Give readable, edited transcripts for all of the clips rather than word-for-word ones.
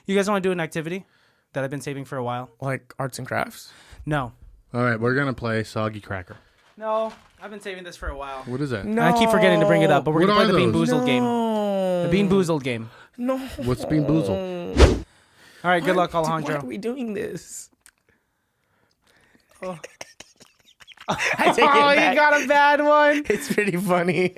You guys want to do an activity that I've been saving for a while? Like arts and crafts? No. All right, we're going to play Soggy Cracker. No, I've been saving this for a while. What is that? No. I keep forgetting to bring it up, but we're going to play the those? BeanBoozled game. The BeanBoozled game. No. What's BeanBoozled? All right, good luck, Alejandro. Why are we doing this? Oh. I take it back. You got a bad one. It's pretty funny.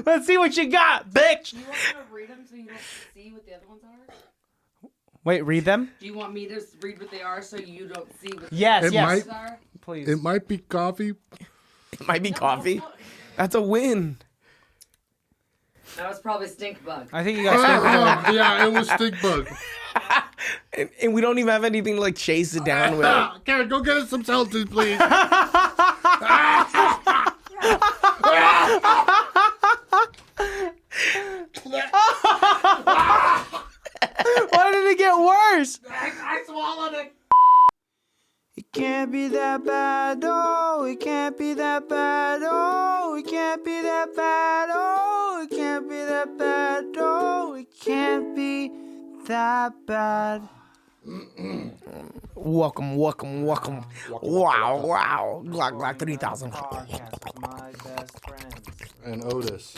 Let's see what you got, bitch. Do you want me to read them so you don't see what the other ones are? Wait, read them? Do you want me to read what they are so you don't see what Yes, It yes. might- are? Please. It might be coffee. It might be coffee. That's a win. That was probably stink bug. I think you got Yeah, it was Stink Bug. And we don't even have anything to like chase it down with. Karen, go get us some seltzer, please. Why did it get worse? I swallowed it. It can't be that bad, oh, it can't be that bad, oh, it can't be that bad, oh, it can't be that bad, oh, it can't be that bad. Welcome. Wow. Gluck 3000. Podcast, my best friends. And Otis.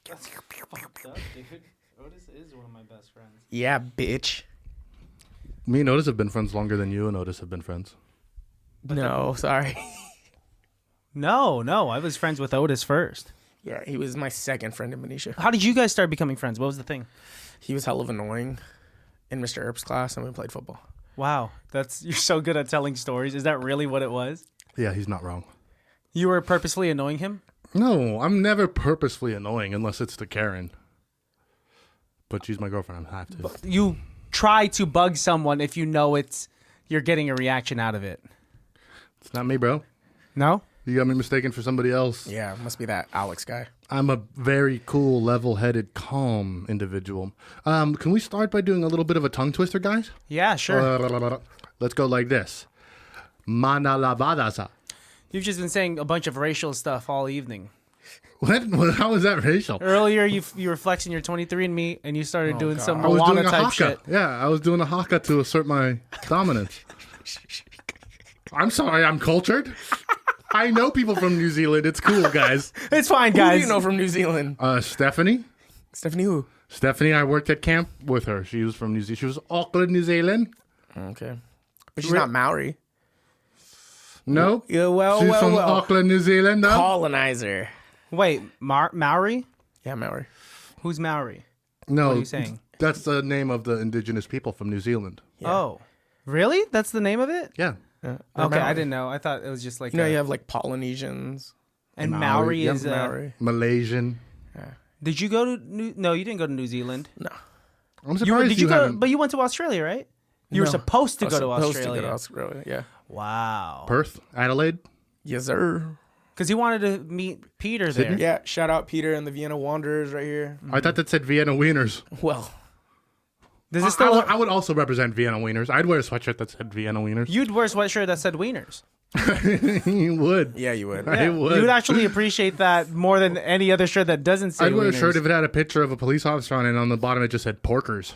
That's fucked up, dude. Otis is one of my best friends. Yeah, bitch. Me and Otis have been friends longer than you and Otis have been friends. No, sorry. No, I was friends with Otis first. Yeah, he was my second friend in Benicia. How did you guys start becoming friends? What was the thing? He was hell of annoying in Mr. Earp's class, and we played football. Wow, you're so good at telling stories. Is that really what it was? Yeah, he's not wrong. You were purposefully annoying him? No, I'm never purposefully annoying unless it's to Karen. But she's my girlfriend. I have to. You try to bug someone if you know you're getting a reaction out of it. It's not me, bro. No? You got me mistaken for somebody else. Yeah, must be that Alex guy. I'm a very cool, level-headed, calm individual. Can we start by doing a little bit of a tongue twister, guys? Yeah, sure. Let's go like this. Mana lavadasa. You've just been saying a bunch of racial stuff all evening. What? How is that racial? Earlier, you were flexing your 23andMe, and you started doing some I was doing Moana a type haka. shit. Yeah, I was doing a haka to assert my dominance. I'm sorry, I'm cultured. I know people from New Zealand. It's cool, guys. It's fine, Who do guys. you know from New Zealand? Stephanie. Stephanie who? Stephanie, I worked at camp with her. She was from New Zealand. She was Auckland, New Zealand. Okay. But she's not Maori. No. Yeah, well, She's from Auckland, New Zealand. No. Colonizer. Wait, Maori? Yeah, Maori. Who's Maori? No. What are you saying? That's the name of the indigenous people from New Zealand. Yeah. Oh, really? That's the name of it? Yeah. They're Okay, Maori. I didn't know. I thought it was just like You know, you have like Polynesians. and Maori, Maori yep, is Maori. Malaysian. Did you go to No, you didn't go to New Zealand. No. I'm surprised Did you go? haven't. But you went to Australia, right? You were No. supposed to I go was to supposed Australia. to go to Australia, yeah. Wow. Perth, Adelaide. Yes, sir. Because he wanted to meet Peter there. Yeah, shout out Peter and the Vienna Wanderers right here. I thought that said Vienna Wieners. Well, Does it still? I would also represent Vienna Wieners. I'd wear a sweatshirt that said Vienna Wieners. You'd wear a sweatshirt that said wieners. You would. yeah, you would. I would. You would actually appreciate that more than any other shirt that doesn't say I'd wear a wieners. shirt if it had a picture of a police officer on it, and on the bottom it just said Porkers.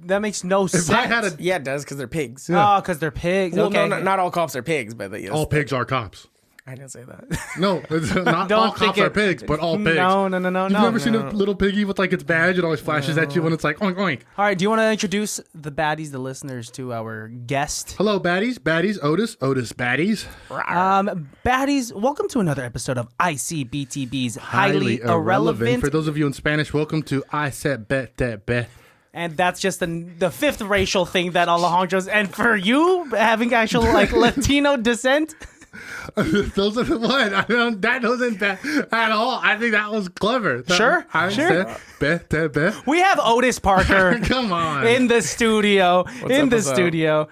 That makes no sense. If I had a Yeah, it does, because they're pigs. Oh, because they're pigs. Well, okay. no, not all cops are pigs, but yes. all pigs are cops. I didn't say that. No, it's not Don't all think cops are it- pigs, but all pigs. No. You've never seen a little piggy with like its badge? It always flashes at you when it's like oink oink. All right, do you want to introduce the baddies, the listeners, to our guest? Hello, baddies, Otis, baddies. Baddies, welcome to another episode of ICBTB's Highly Irrelevant. For those of you in Spanish, welcome to I said bet that bet. And that's just the fifth racial thing that Alejandro's. And for you, having actual like Latino descent. Those are the one. That wasn't bad at all. I think that was clever. Sure. Said bet that bet. We have Otis Parker Come on. in the studio. What's up?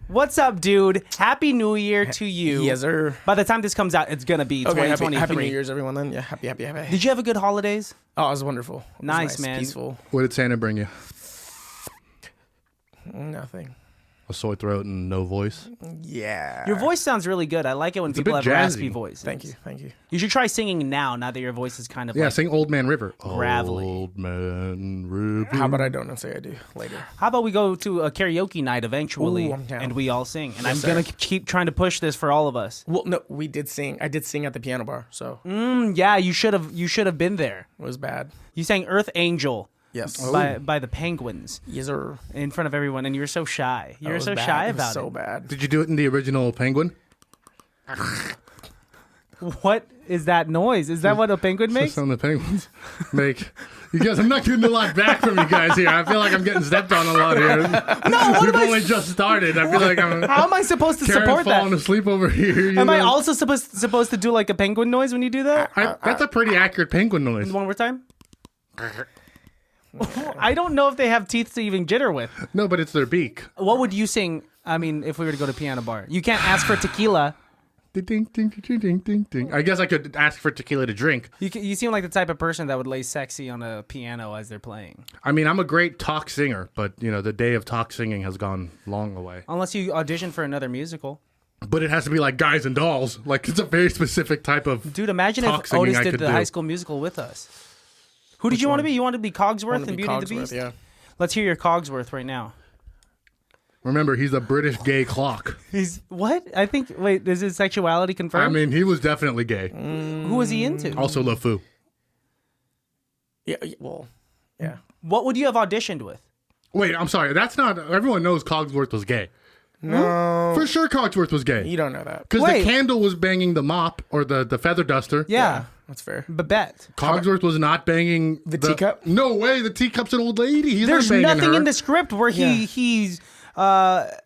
What's up, dude? Happy New Year to you. Yes, sir. By the time this comes out, it's gonna be Okay, 2023. happy New Year's, everyone, then. Yeah, happy. Did you have a good holidays? Oh, it was wonderful. It was Nice, man. Peaceful. What did Santa bring you? Nothing. a sore throat and no voice. Yeah. Your voice sounds really good. I like it when people bit have raspy jazzy. voices. Thank you. Thank you. You should try singing now that your voice is kind of Yeah, like... sing Old Man River. Gravelly. Old Man River. How about I don't and say I do later? How about we go to a karaoke night eventually, Ooh, I'm down. and we all sing? And Yes, I'm going sir. to keep trying to push this for all of us. Well, no, we did sing. I did sing at the piano bar, so Yeah, you should have been there. it was bad. You sang Earth Angel Yes. by the Penguins Yes, sir. in front of everyone, and you were so shy. You That were was so bad. shy It was about so it. bad. Did you do it in the original Penguin? What is that noise? Is that what a penguin makes? That's on the Penguins make. You guys, I'm not getting a lot back from you guys here. I feel like I'm getting stepped on a lot here. We've only just started. I feel like I'm. How am I supposed to Karen's support falling that? asleep over here. Am I know? also supposed to do like a penguin noise when you do that? That's a pretty accurate penguin noise. One more time. I don't know if they have teeth to even jitter with. No, but it's their beak. What would you sing? I mean, if we were to go to piano bar, you can't ask for tequila. Ding, ding, ding, ding, ding, ding, ding. I guess I could ask for tequila to drink. You seem like the type of person that would lay sexy on a piano as they're playing. I mean, I'm a great talk singer, but the day of talk singing has gone long away. Unless you audition for another musical. But it has to be like Guys and Dolls. Like, it's a very specific type of. Dude, imagine talk if singing Otis I did could the do. High School Musical with us. Who did you want to be? You wanted to be Cogsworth in Beauty and the Beast? Yeah. Let's hear your Cogsworth right now. Remember, he's a British gay clock. He's what? I think. Wait, is his sexuality confirmed? I mean, he was definitely gay. Who was he into? Also, LeFou. Yeah. Well. Yeah. What would you have auditioned with? Wait, I'm sorry. That's not. Everyone knows Cogsworth was gay. No. For sure, Cogsworth was gay. You don't know that. Because Wait. the candle was banging the mop or the feather duster. Yeah, That's fair. Babette. Cogsworth was not banging The teacup? No way. The teacup's an old lady. He's There's not banging nothing her. in the script where he's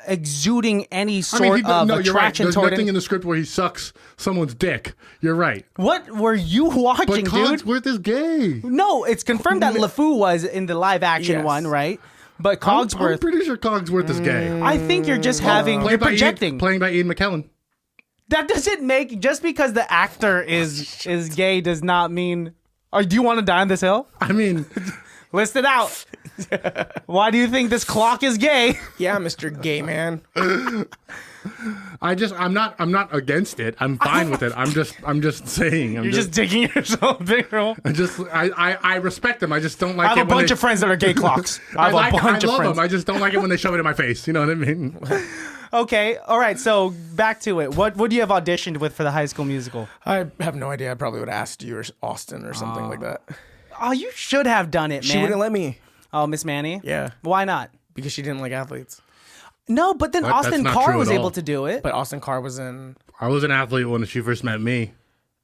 exuding any I sort mean, of no, you're right. attraction There's toward nothing it. in the script where he sucks someone's dick. You're right. What were you But watching, dude? Cogsworth is gay. No, it's confirmed that LeFou was in the live action Yes. one, right? But I'm Cogsworth, pretty sure Cogsworth is gay. I think you're just having you're projecting. Playing by Ian McKellen. That doesn't make just because the actor is gay does not mean. Or do you want to die on this hill? I mean, List it out. Why do you think this clock is gay? Yeah, Mr. Gay Man. I'm not against it. I'm fine with it. I'm just saying. You're just digging yourself a big hole. I respect them. I just don't like I have it a when bunch they, of friends that are gay clocks. I have I a bunch of love friends. them. I just don't like it when they shove it in my face. You know what I mean? Okay, all right. So back to it. What would you have auditioned with for the High School Musical? I have no idea. I probably would have asked you or Austin or something like that. Oh, you should have done it, man. She wouldn't let me. Oh, Miss Manny. Yeah. Why not? Because she didn't like athletes. No, but then What? That's Austin not Carr true was at able all. to do it. But Austin Carr was in. I was an athlete when she first met me.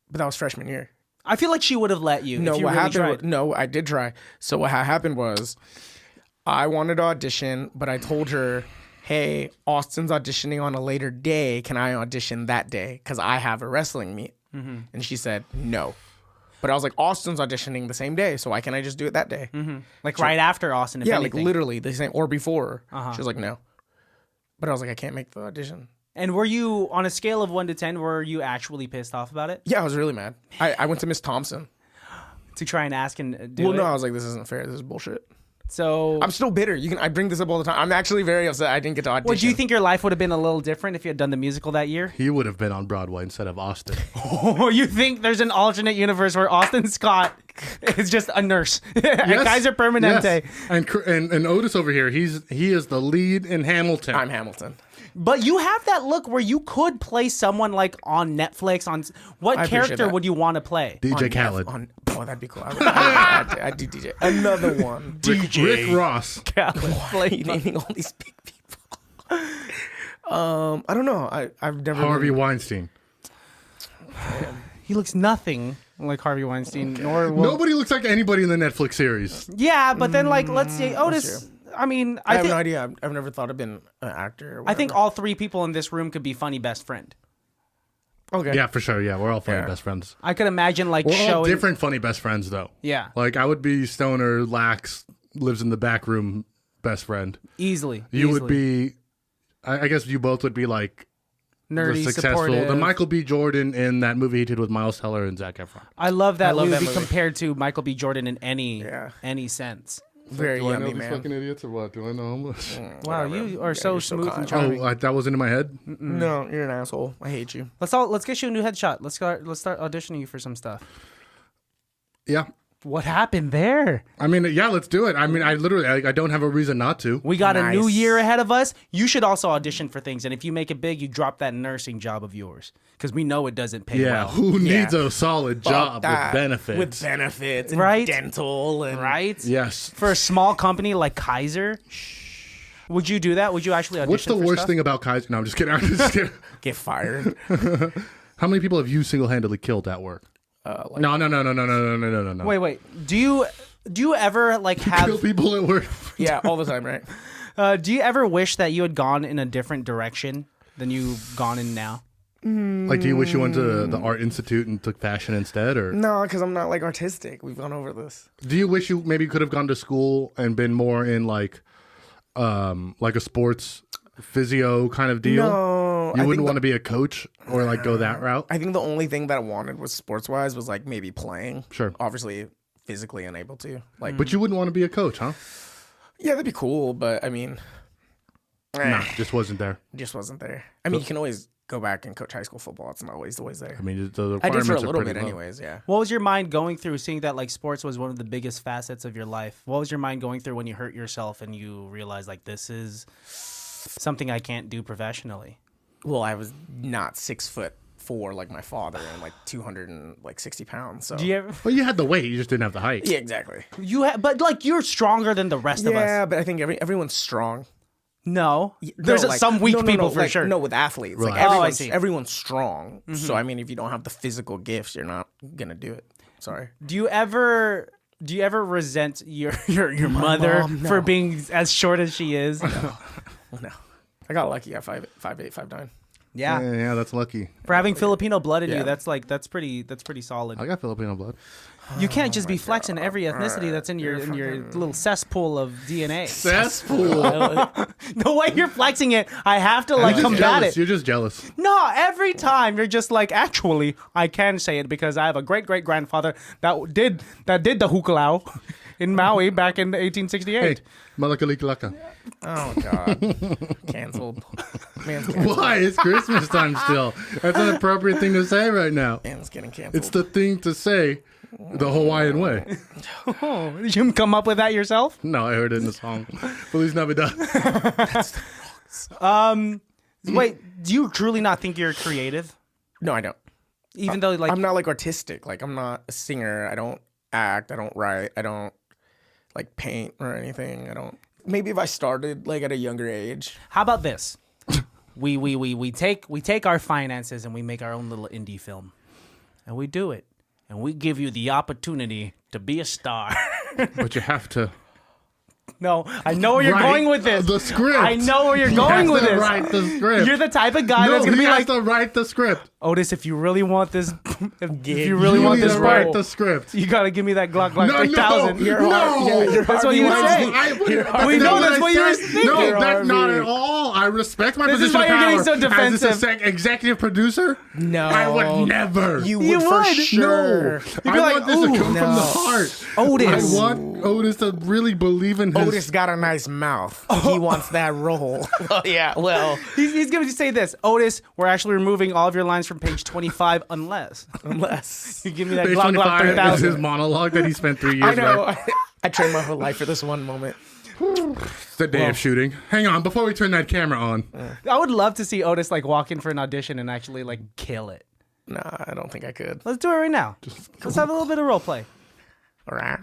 But that was freshman year. I feel like she would have let you. No, if you what really happened? tried. No, I did try. So what happened was, I wanted to audition, but I told her, "Hey, Austin's auditioning on a later day. Can I audition that day? Because I have a wrestling meet." And she said no. But I was like, Austin's auditioning the same day, so why can't I just do it that day? Like right after Austin. If Yeah, anything. like literally the same or before. She was like, no. But I was like, I can't make the audition. And were you on a scale of 1 to 10? Were you actually pissed off about it? Yeah, I was really mad. I went to Miss Thompson. To try and ask and do Well, it. no, I was like, this isn't fair. This is bullshit. So, I'm still bitter. I bring this up all the time. I'm actually very upset I didn't get to audition. what do you think your life would have been a little different if you had done the musical that year? He would have been on Broadway instead of Austin. Or you think there's an alternate universe where Austin Scott is just a nurse? Yes, Kaiser Permanente. yes. And Otis over here, he is the lead in Hamilton. I'm Hamilton. But you have that look where you could play someone like on Netflix. What I appreciate character that. would you want to play? DJ Khaled. Oh, that'd be cool. I'd do DJ. Another one. Rick Ross. Why are you naming all these big people? I don't know. I've never. Harvey Weinstein. He looks nothing like Harvey Weinstein. Nor will... Nobody looks like anybody in the Netflix series. Yeah, but then like let's say Otis. I mean, I have think no idea. I've never thought of being an actor. Or I think whatever. all three people in this room could be funny best friend. Okay. Yeah, for sure. Yeah, we're all funny Yeah. best friends. I could imagine like We're all showing different funny best friends, though. Yeah, Like, I would be Stoner, Lax, lives in the back room best friend. easily. You easily. would be, I guess you both would be like nerdy, the successful, supportive. the Michael B. Jordan in that movie he did with Miles Teller and Zac Efron. I love that love movie that movie. compared to Michael B. Jordan in any Yeah. any sense. Very Do I know yummy, these man. fucking idiots or what? Do I know them? Wow, Whatever. you are Yeah, so you're smooth and kind. charming. That wasn't in my head. No, you're an asshole. I hate you. Let's get you a new headshot. Let's start auditioning you for some stuff. Yeah. What happened there? I mean, yeah, let's do it. I mean, I literally, I don't have a reason not to. We got a new Nice. year ahead of us. You should also audition for things, and if you make it big, you drop that nursing job of yours because we know it doesn't pay Yeah, well. who needs Yeah. a solid Fuck job with that. benefits? With benefits, and Right? dental, and Right? Yes. For a small company like Kaiser, would you do that? Would you actually audition? What's the for worst stuff? thing about Kaiser? No, I'm just kidding. I'm just kidding. get fired. How many people have you single-handedly killed at work? No. Wait. Do you ever like Kill have? people at work. Yeah, all the time, right? Do you ever wish that you had gone in a different direction than you've gone in now? Like, do you wish you went to the art institute and took fashion instead, or No, because I'm not like artistic. We've gone over this. do you wish you maybe could have gone to school and been more in like a sports physio kind of deal? No, You wouldn't want to be a coach or like go that route? I think the only thing that I wanted was sports wise was like maybe playing. Sure. Obviously, physically unable to. Like, But you wouldn't want to be a coach, huh? yeah, that'd be cool. But I mean, Nah, just wasn't there. just wasn't there. I mean, you can always go back and coach high school football. It's not always there. I mean, the I did requirements for a are little pretty bit, low. anyways. Yeah. What was your mind going through seeing that like sports was one of the biggest facets of your life? What was your mind going through when you hurt yourself and you realized like this is something I can't do professionally? Well, I was not 6'4" like my father and like 260 pounds. So Do you ever? Well, you had the weight, you just didn't have the height. yeah, exactly. But like you're stronger than the rest of us. Yeah, but I think everyone's strong. No, there's some weak people for like, sure. No, with athletes, like Relax. Oh, I see. everyone's strong. So I mean, if you don't have the physical gifts, you're not gonna do it. Sorry. Do you ever resent your mother mom, no. for being as short as she is? No, I got lucky at 5'8", 5'9". Yeah, that's lucky. For having Filipino blood in you, Yeah. that's pretty solid. I got Filipino blood. You can't just be flexing every ethnicity that's in your little cesspool of DNA. Cesspool. The way you're flexing it, I have to like combat it. You're just jealous. No, every time you're just like, actually, I can say it because I have a great great grandfather that did the hukalao in Maui back in 1868. Hey, malakalikalaka. Oh God, canceled. Man's canceled. Why? It's Christmas time still. That's an appropriate thing to say right now. Man's getting canceled. It's the thing to say the Hawaiian way. Oh, did you come up with that yourself? No, I heard it in the song. Feliz Navidad. Wait, do you truly not think you're creative? No, I don't. Even though like I'm not like artistic. Like I'm not a singer. I don't act. I don't write. I don't like paint or anything. I don't. Maybe if I started like at a younger age. how about this? We take our finances and we make our own little indie film. And we do it. And we give you the opportunity to be a star. But you have to No, I know where you're write going with this. the script. I know where you're He going has with to this. Write the script. You're the type of guy no, that's gonna he be has like, to write the script. Otis, if you really want this, if you You really want need this to write role, the script. you gotta give me that Gluck No, 3000. no, no. That's what you would say. We know that's what you were thinking. No, that's not at all. I respect my This is position why of you're getting power so as defensive. this executive producer. No, I would never. You You would for would. sure. I like, want this to "Ooh, come from no. the heart. Otis. I want Otis to really believe in his. Otis got a nice mouth. He wants that role. Yeah, well, He's going to say this. Otis, we're actually removing all of your lines from page 25 unless unless you give me that Page Gluck 25 is 3000. his monologue that he spent 3 years I know. writing. I trained my whole life for this one moment. It's the day of shooting. Hang on, before we turn that camera on. I would love to see Otis like walk in for an audition and actually like kill it. Nah, I don't think I could. Let's do it right now. Let's have a little bit of role play. All right.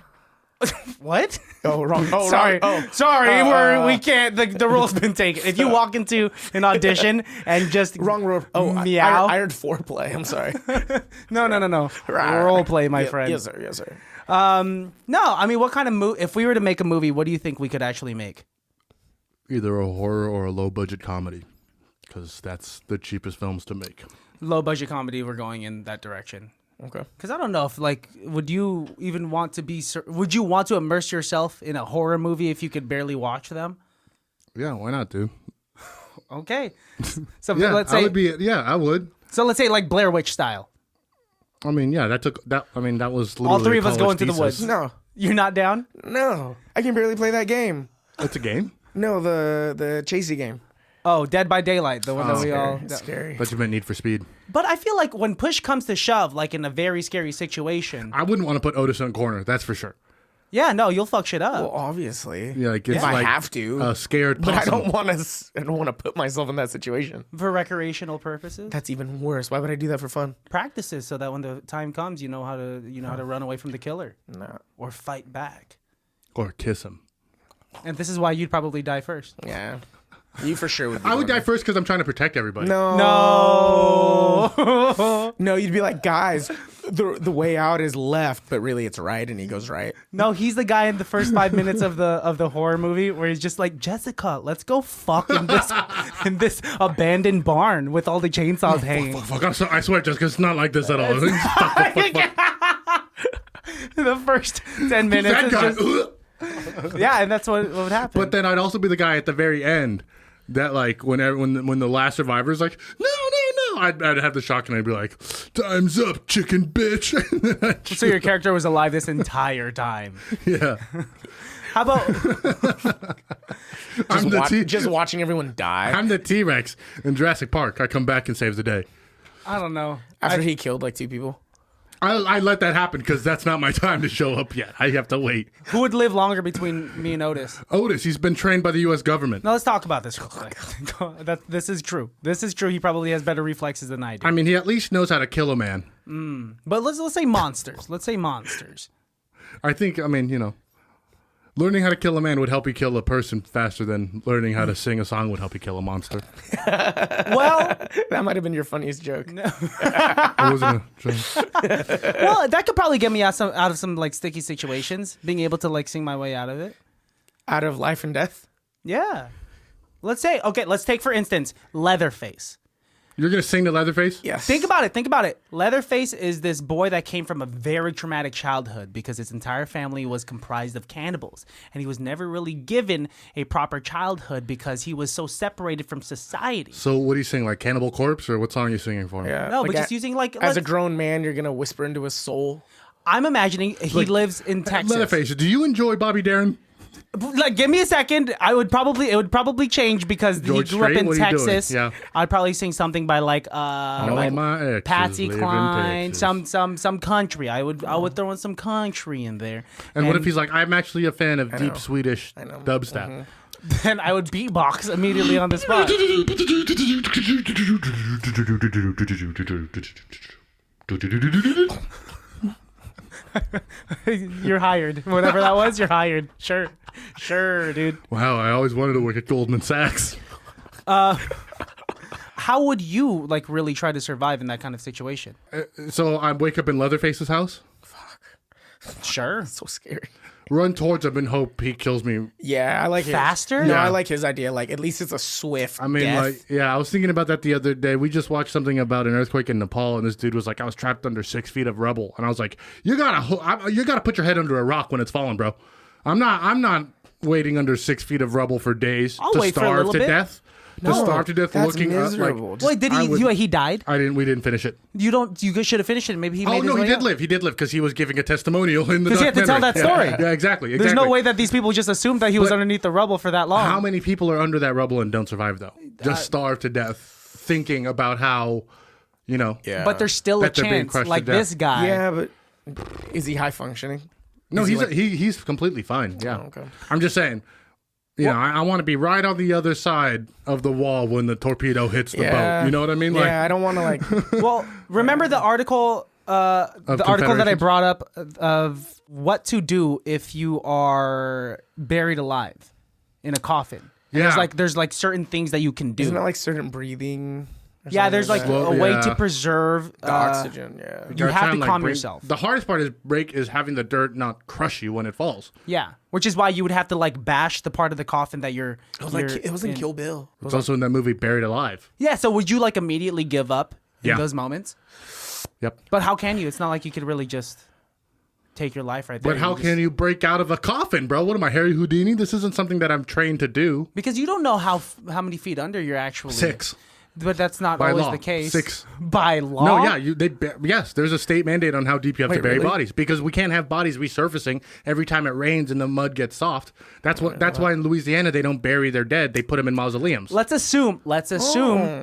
What? Oh, wrong. Oh, Sorry, wrong. Oh, sorry, we can't. The role's been taken. If you walk into an audition and just wrong role. Oh, meow. I heard foreplay. I'm sorry. No. Role play, my Yeah, friend. Yes, sir. Yes, sir. No, I mean, what kind of movie? If we were to make a movie, what do you think we could actually make? Either a horror or a low budget comedy, because that's the cheapest films to make. Low budget comedy. We're going in that direction. Okay. Because I don't know if like, would you even want to be? Would you want to immerse yourself in a horror movie if you could barely watch them? Yeah, why not, dude? Okay. So Yeah, let's say. I would. So let's say like Blair Witch style. I mean, yeah, that was literally All three of us college go into the thesis. woods. No. You're not down? No, I can barely play that game. It's a game. No, the chasey game. Oh, Dead by Daylight, the one that we all. It's scary. But you meant Need for Speed. But I feel like when push comes to shove, like in a very scary situation, I wouldn't want to put Otis in a corner. That's for sure. yeah, no, you'll fuck shit up. Well, obviously. Yeah, like it's if I like have to, a scared but possum. I don't want to put myself in that situation. For recreational purposes, That's even worse. Why would I do that for fun? practices so that when the time comes, you know how to run away from the killer No. or fight back. Or kiss him. And this is why you'd probably die first. Yeah. You for sure would. I would die first because I'm trying to protect everybody. No. No, No, you'd be like, guys, the way out is left, but really it's right, and he goes right. no, he's the guy in the first 5 minutes of the horror movie where he's just like, Jessica, let's go fuck in this abandoned barn with all the chainsaws hanging. Fuck, I swear, Jessica, it's not like this at all. Fuck. The first 10 minutes That is guy. just yeah, and that's what would happen. But then I'd also be the guy at the very end that, like, when the last survivor is like, no, I'd have the shock and I'd be like, time's up, chicken bitch. So your character was alive this entire time. Yeah. How about Just watching everyone die. I'm the T-Rex in Jurassic Park. I come back and save the day. I don't know. After he killed like 2 people. I let that happen because that's not my time to show up yet. I have to wait. Who would live longer between me and Otis? Otis, he's been trained by the U.S. government. No, let's talk about this real quick. This is true. This is true. He probably has better reflexes than I do. I mean, he at least knows how to kill a man. But let's say monsters. Let's say monsters. I think, learning how to kill a man would help you kill a person faster than learning how to sing a song would help you kill a monster. Well, That might have been your funniest joke. It wasn't a joke. well, that could probably get me out of some like sticky situations. Being able to like sing my way out of it. Out of life and death. Yeah. Let's take for instance Leatherface. You're going to sing to Leatherface? Yes. Think about it. Leatherface is this boy that came from a very traumatic childhood because his entire family was comprised of cannibals. And he was never really given a proper childhood because he was so separated from society. So what do you sing, like Cannibal Corpse, or what song are you singing for him? Yeah. No, like but just using like... as a grown man, you're gonna whisper into his soul. I'm imagining he lives in Texas. Leatherface, do you enjoy Bobby Darin? Like, give me a second. It would probably change because George he grew up Strait? in What are you doing? Texas. Yeah. I'd probably sing something by like my exes Patsy live in Cline, Texas. some country. I would throw in some country in there. And what if he's like, I'm actually a fan of deep Swedish dubstep. Then I would beatbox immediately on the spot. You're hired. Whatever that was, you're hired. Sure, dude. Wow, I always wanted to work at Goldman Sachs. How would you like really try to survive in that kind of situation? So I wake up in Leatherface's house, Sure. So scary. run towards him and hope he kills me. Yeah, I like Faster? No, Yeah. I like his idea. Like at least it's a swift. I mean, death. I was thinking about that the other day. We just watched something about an earthquake in Nepal, and this dude was like, I was trapped under 6 feet of rubble. And I was like, you gotta put your head under a rock when it's falling, bro. I'm not waiting under 6 feet of rubble for days I'll to wait for a starve little to bit. death. No, to starve to death that's looking up. miserable. Like, Just- Wait, did I would- he died? we didn't finish it. You should have finished it. Maybe he Oh made no, his way he did out. live. He did live because he was giving a testimonial in the. Because he had to tell that documentary. story. Yeah, exactly. There's no exactly. way that these people just assumed that he was But underneath the rubble for that long. How many people are under that rubble and don't survive though? Just starve to death, thinking about how, yeah. But there's still a that they're being chance. crushed to Like death. this guy. yeah, but is he high functioning? No, Is he he's completely fine. Yeah. Oh, okay. I'm just saying. I want to be right on the other side of the wall when the torpedo hits the boat. You know what I mean? Yeah, I don't want to like. Well, remember the article that I Confederations? brought up of what to do if you are buried alive in a coffin. And Yeah. there's certain things that you can do. Isn't that like certain breathing? or Yeah, something there's like that? Well, a way yeah. to preserve the oxygen. Yeah. You Gotta have try to and, calm break- yourself. The hardest part is having the dirt not crush you when it falls. Yeah, which is why you would have to like bash the part of the coffin that you're. It was in Kill Bill. It's also in that movie Buried Alive. Yeah, so would you like immediately give up in Yeah. those moments? Yep. But how can you? It's not like you could really just take your life right there. But how can you break out of a coffin, bro? What am I, Harry Houdini? This isn't something that I'm trained to do. Because you don't know how many feet under you're actually. 6. But that's not By always law. the case. 6. By law? No, yeah, yes, there's a state mandate on how deep you have to Wait, bury really? bodies because we can't have bodies resurfacing every time it rains and the mud gets soft. That's why in Louisiana they don't bury their dead; they put them in mausoleums. Let's assume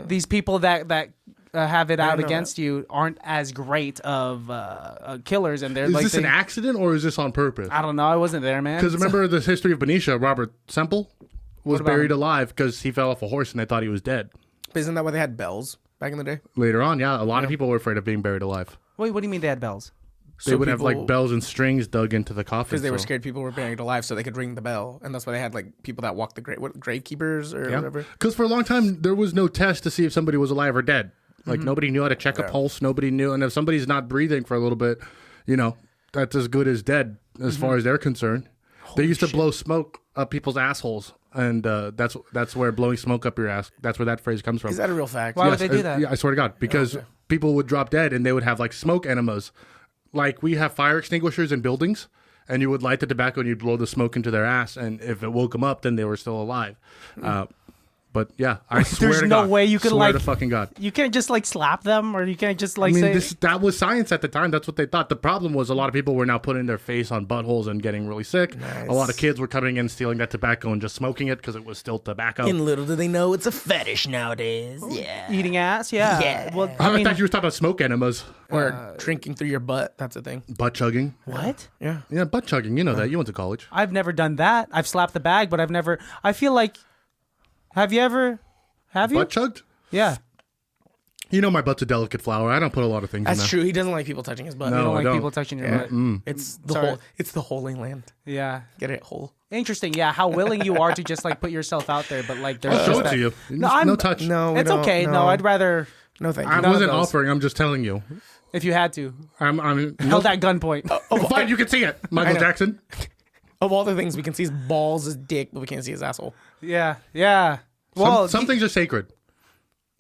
these people that have it out know against you aren't as great of killers, and they're Is like this an accident or is this on purpose? I don't know. I wasn't there, man. Because remember the history of Benicia, Robert Semple was about buried him? alive because he fell off a horse and they thought he was dead. Isn't that why they had bells back in the day? Later on, yeah, a lot of people were afraid of being buried alive. Wait, what do you mean they had bells? They would have like bells and strings dug into the coffin. Because they were scared people were buried alive, so they could ring the bell, and that's why they had like people that walked the grave keepers or whatever. Because for a long time there was no test to see if somebody was alive or dead. Like nobody knew how to check a pulse. Nobody knew, and if somebody's not breathing for a little bit, that's as good as dead as far as they're concerned. They used to blow smoke up people's assholes, and that's where blowing smoke up your ass. That's where that phrase comes from. Is that a real fact? Why would they do that? Yeah, I swear to God, because people would drop dead and they would have like smoke enemas. Like we have fire extinguishers in buildings, and you would light the tobacco and you'd blow the smoke into their ass, and if it woke them up, then they were still alive. But yeah, I swear There's to no God, way you could swear like to fucking God. You can't just like slap them, or you can't just like I mean, say. that was science at the time. That's what they thought. The problem was a lot of people were now putting their face on buttholes and getting really sick. Nice. A lot of kids were coming in, stealing that tobacco and just smoking it because it was still tobacco. And little do they know it's a fetish nowadays. Yeah. Eating ass, yeah. Yeah. Well, I I mean, thought you were talking about smoke enemas. Or drinking through your butt. That's a thing. Butt chugging. what? Yeah. Yeah, butt chugging. You know that. You went to college. I've never done that. I've slapped the bag, but I've never. I feel like. Have you ever? Have you? Butt chugged? Yeah. You know my butt's a delicate flower. I don't put a lot of things in That's there. true. He doesn't like people touching his butt. No. You don't I like don't. people touching your Yeah. butt. It's the Sorry. whole. It's the Holy Land. Yeah. Get it whole. Interesting. Yeah. How willing you are to just like put yourself out there, but like there's I'll just show it that. to you. No, No touch. No, we It's don't. okay. No, I'd rather No, thank you. I none of wasn't those. offering. I'm just telling you. if you had to I'm held at gunpoint. fine. You can see it. Michael know. Jackson. Of all the things we can see his balls, his dick, but we can't see his asshole. Yeah. Yeah. Well, Some things are sacred.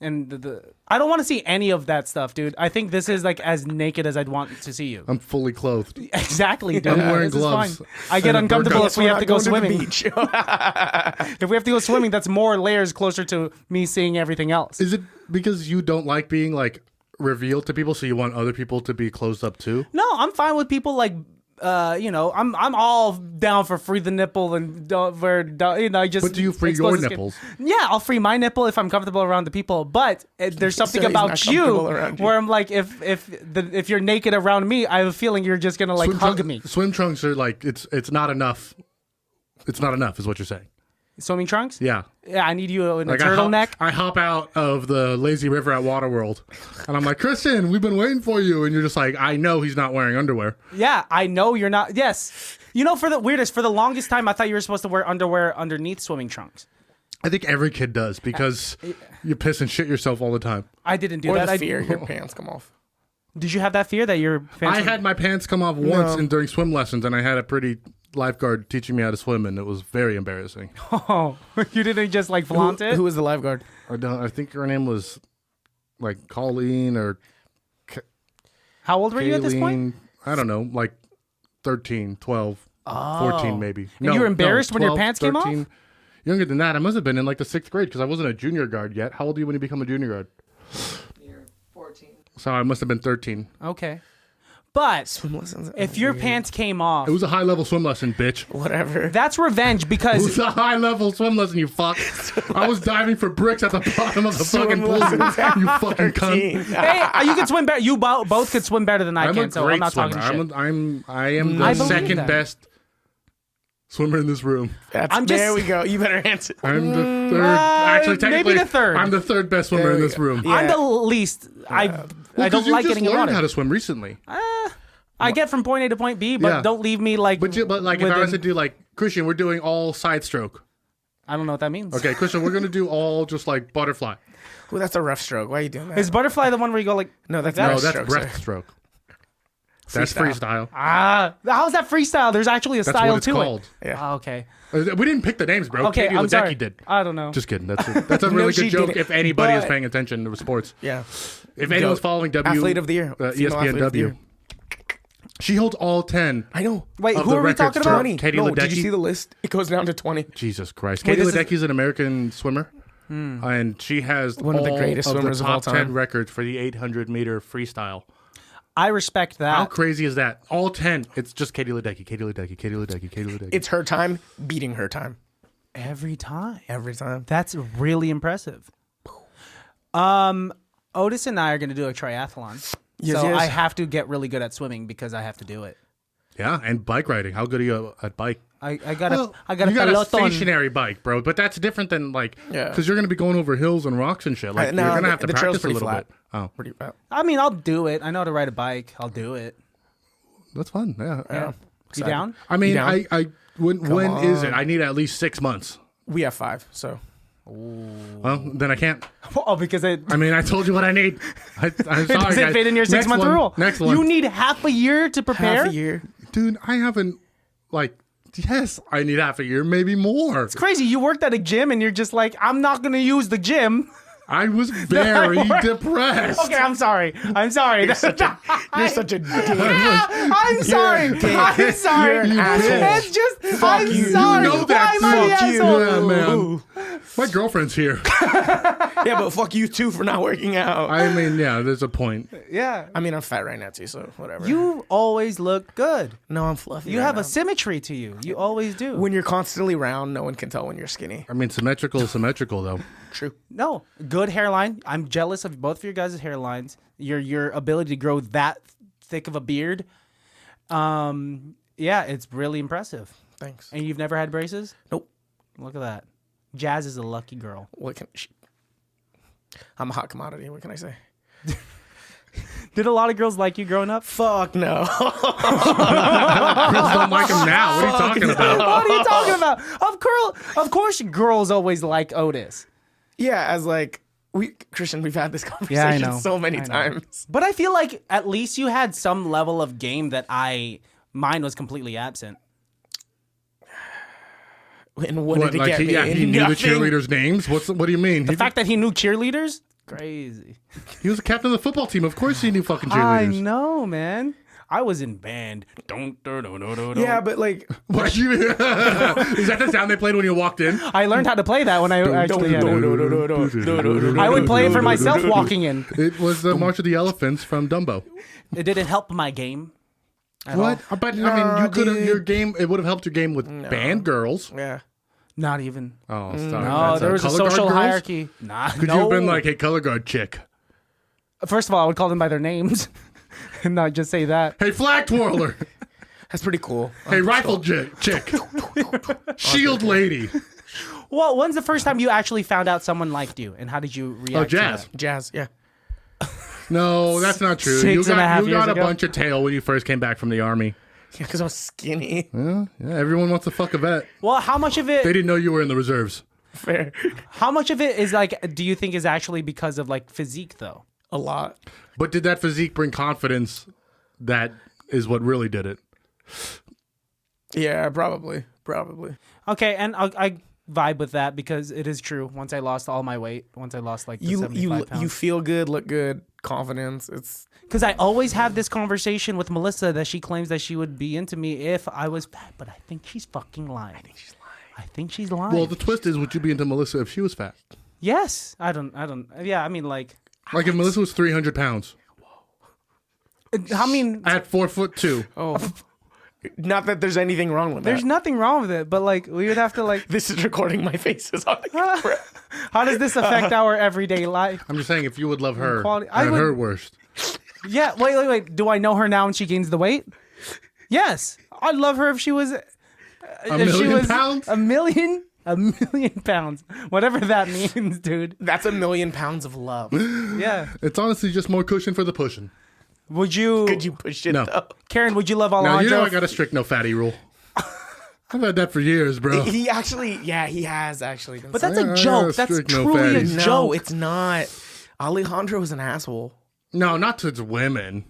and I don't want to see any of that stuff, dude. I think this is like as naked as I'd want to see you. I'm fully clothed. Exactly, dude. I'm wearing This is gloves. fine. I get And a uncomfortable burqa. if we have to go swimming. beach. If we have to go swimming, that's more layers closer to me seeing everything else. Is it because you don't like being like revealed to people, so you want other people to be closed up too? No, I'm fine with people like. I'm all down for free the nipple and just. But do you free expose your the skin. nipples? Yeah, I'll free my nipple if I'm comfortable around the people. But there's something So he's about not you comfortable around you. where I'm like, if you're naked around me, I have a feeling you're just gonna like hug me. Swim trunks are like it's not enough. It's not enough, is what you're saying. Swimming trunks? Yeah. Yeah, I need you in a Like turtleneck. I hop out of the lazy river at Waterworld, and I'm like, Kristen, we've been waiting for you, and you're just like, I know he's not wearing underwear. Yeah, I know you're not. Yes. For the longest time, I thought you were supposed to wear underwear underneath swimming trunks. I think every kid does because you piss and shit yourself all the time. I didn't do Or that. the fear your pants come off. Did you have that fear that your pants I had my pants come off once during swim lessons, and I had a pretty lifeguard teaching me how to swim, and it was very embarrassing. Oh, you didn't just like flaunt it? Who was the lifeguard? I think her name was like Colleen or How old were you at this point? Kayleen. I don't know, like 13, 12, 14 maybe. And you were embarrassed when your pants came off? Younger than that. I must have been in like the 6th grade because I wasn't a junior guard yet. How old are you when you become a junior guard? You're 14. So I must have been 13. Okay. But Swim lessons. if your pants came off, It was a high level swim lesson, bitch. Whatever. that's revenge It because was a high level swim lesson, you fuck. I was diving for bricks at the bottom of the fucking pool. You fucking cunt. hey, you can swim better. You both could swim better than I I'm can, a so I'm great not swimmer. talking shit. I am I the believe second that. best swimmer in this room. I'm There just- we go. You better answer. I'm the third. Actually, maybe technically, the third. I'm the third best swimmer There in we this go. room. Yeah. I'm the least. I Well, don't 'cause you like just getting in learned water. how to swim recently. I get from point A to point B, but Yeah. don't leave me like. But like, if I was to within- do like Christian, we're doing all side stroke. I don't know what that means. Okay, Christian, we're gonna do all just like butterfly. Ooh, that's a rough stroke. Why are you doing that? Is butterfly the one where you go like? No, that's No, breaststroke, that's sir. breaststroke. That's freestyle. How's that freestyle? There's actually a That's style what it's to called. it. Yeah. Okay. We didn't pick the names, bro. Okay, Katie I'm Ledecky sorry. did. I don't know. Just kidding. That's a really she good joke. didn't, If anybody is but- paying attention to sports, Yeah. if anyone's following Athlete of the year. Female athlete of the year. ESPNW, she holds all 10. I know. Wait, of who the are we records talking for about? 20. Katie No, Ledecky. did you see the list? It goes down to 20. Jesus Christ. Wait, Katie this is- Ledecky is an American swimmer. and she has One of the greatest swimmers of all top 10 time. records for the 800-meter freestyle. I respect that. How crazy is that? All 10. It's just Katie Ledecky, Katie Ledecky, Katie Ledecky, Katie Ledecky. It's her time beating her time Every time. every time. That's really impressive. Otis and I are going to do a triathlon. Yes, so yes. I have to get really good at swimming because I have to do it. Yeah, and bike riding. How good are you at bike? I got a You got a peloton. stationary bike, bro, but that's different than like, Yeah. because you're going to be going over hills and rocks and shit. Like, No, you're going to have to the trail's practice a pretty little flat. bit. Oh, Pretty bad. I mean, I'll do it. I know how to ride a bike. I'll do it. that's fun. Yeah. You Excited. down? I mean, down? when is it? I need at least 6 months. We have 5, so Well, then I can't. Oh, because it I mean, I told you what I need. I'm sorry, doesn't guys. fit in your Next 6-month one. rule. Next one. You need half a year to prepare. half a year. Dude, I haven't, like, yes, I need half a year, maybe more. It's crazy. You worked at a gym and you're just like, I'm not going to use the gym. I was very depressed. Okay, I'm sorry. I'm sorry. You're such a I'm dick. sorry. a dick. I'm sorry. You're an asshole. It's just, I'm you. sorry. You know that. Why am I the Fuck you. asshole? Yeah, man. My girlfriend's here. Yeah, but fuck you too for not working out. I mean, yeah, there's a point. Yeah. I mean, I'm fat right now too, so whatever. You always look good. No, I'm fluffy. You right have now. a symmetry to you. You always do. When you're constantly round, no one can tell when you're skinny. I mean, symmetrical is symmetrical, though. True. No, good hairline. I'm jealous of both of your guys' hairlines. Your ability to grow that thick of a beard. Yeah, it's really impressive. Thanks. And you've never had braces? Nope. Look at that. Jazz is a lucky girl. What can? I'm a hot commodity. What can I say? Did a lot of girls like you growing up? Fuck no. Girls don't like him now. What are you talking about? What are you talking about? Of course, girls always like Otis. Yeah, as like Christian, we've had this conversation know. so many I know. times. But I feel like at least you had some level of game that mine was completely absent. And what did it like get me? he knew the Nothing. cheerleaders' names. What do you mean? The fact that he knew cheerleaders? Crazy. He was the captain of the football team. Of course, he knew fucking I cheerleaders. know, man. I was in band. Yeah, but like, What you? Is that the sound they played when you walked in? I learned how to play that when I actually. I would play it for myself walking in. It was the March of the Elephants from Dumbo. It didn't help my game. at What? all. But I mean, you could have dude. your game. It would have helped your game with band girls. yeah. Not even. Oh, sorry. No, That's there was a color guard social girls? hierarchy. Nah, Could no. you have been like, "Hey, color guard chick"? First of all, I would call them by their names, and not just say that. Hey, flag twirler. That's pretty cool. Hey, rifle chick. Shield lady. Well, when's the first time you actually found out someone liked you, and how did you react? Oh, to Jazz. that? Jazz, yeah. No, that's not true. 6.5 You got years a ago? bunch of tail when you first came back from the army. Yeah, because I was skinny. Yeah, everyone wants to fuck a vet. Well, how much of They it? didn't know you were in the reserves. Fair. How much of it is like? Do you think is actually because of like physique though? A lot. But did that physique bring confidence? That is what really did it. Yeah, probably. Okay, and I vibe with that because it is true. Once I lost all my weight, once I lost like the 75 pounds. You feel good, look good, confidence. It's Because I always have this conversation with Melissa that she claims that she would be into me if I was fat, but I think she's fucking lying. I think she's lying. Well, the twist is, would you be into Melissa if she was fat? Yes. I don't. Yeah, I mean, like, Like if Melissa was 300 pounds I mean, at 4'2". oh, not that there's anything wrong with there's that. nothing wrong with it, but like, we would have to like, This is recording my faces on the camera. how does this affect our everyday life? I'm just saying, if you would love her Quality- I at would- her worst. Yeah. Wait. Do I know her now and she gains the weight? Yes. I'd love her if she was A million pounds? A million pounds. Whatever that means, dude. That's 1,000,000 pounds of love. Yeah. It's honestly just more cushion for the pushing. Would you, Could you push it No. though? Karen, would you love Now, Alejandro? you know I got a strict no fatty rule. I've had that for years, bro. He actually, yeah, he has actually. Been But that's Yeah, a I joke. gotta That's strict no truly a fatties. no, joke. it's not. Alejandro is an asshole. No, not to women.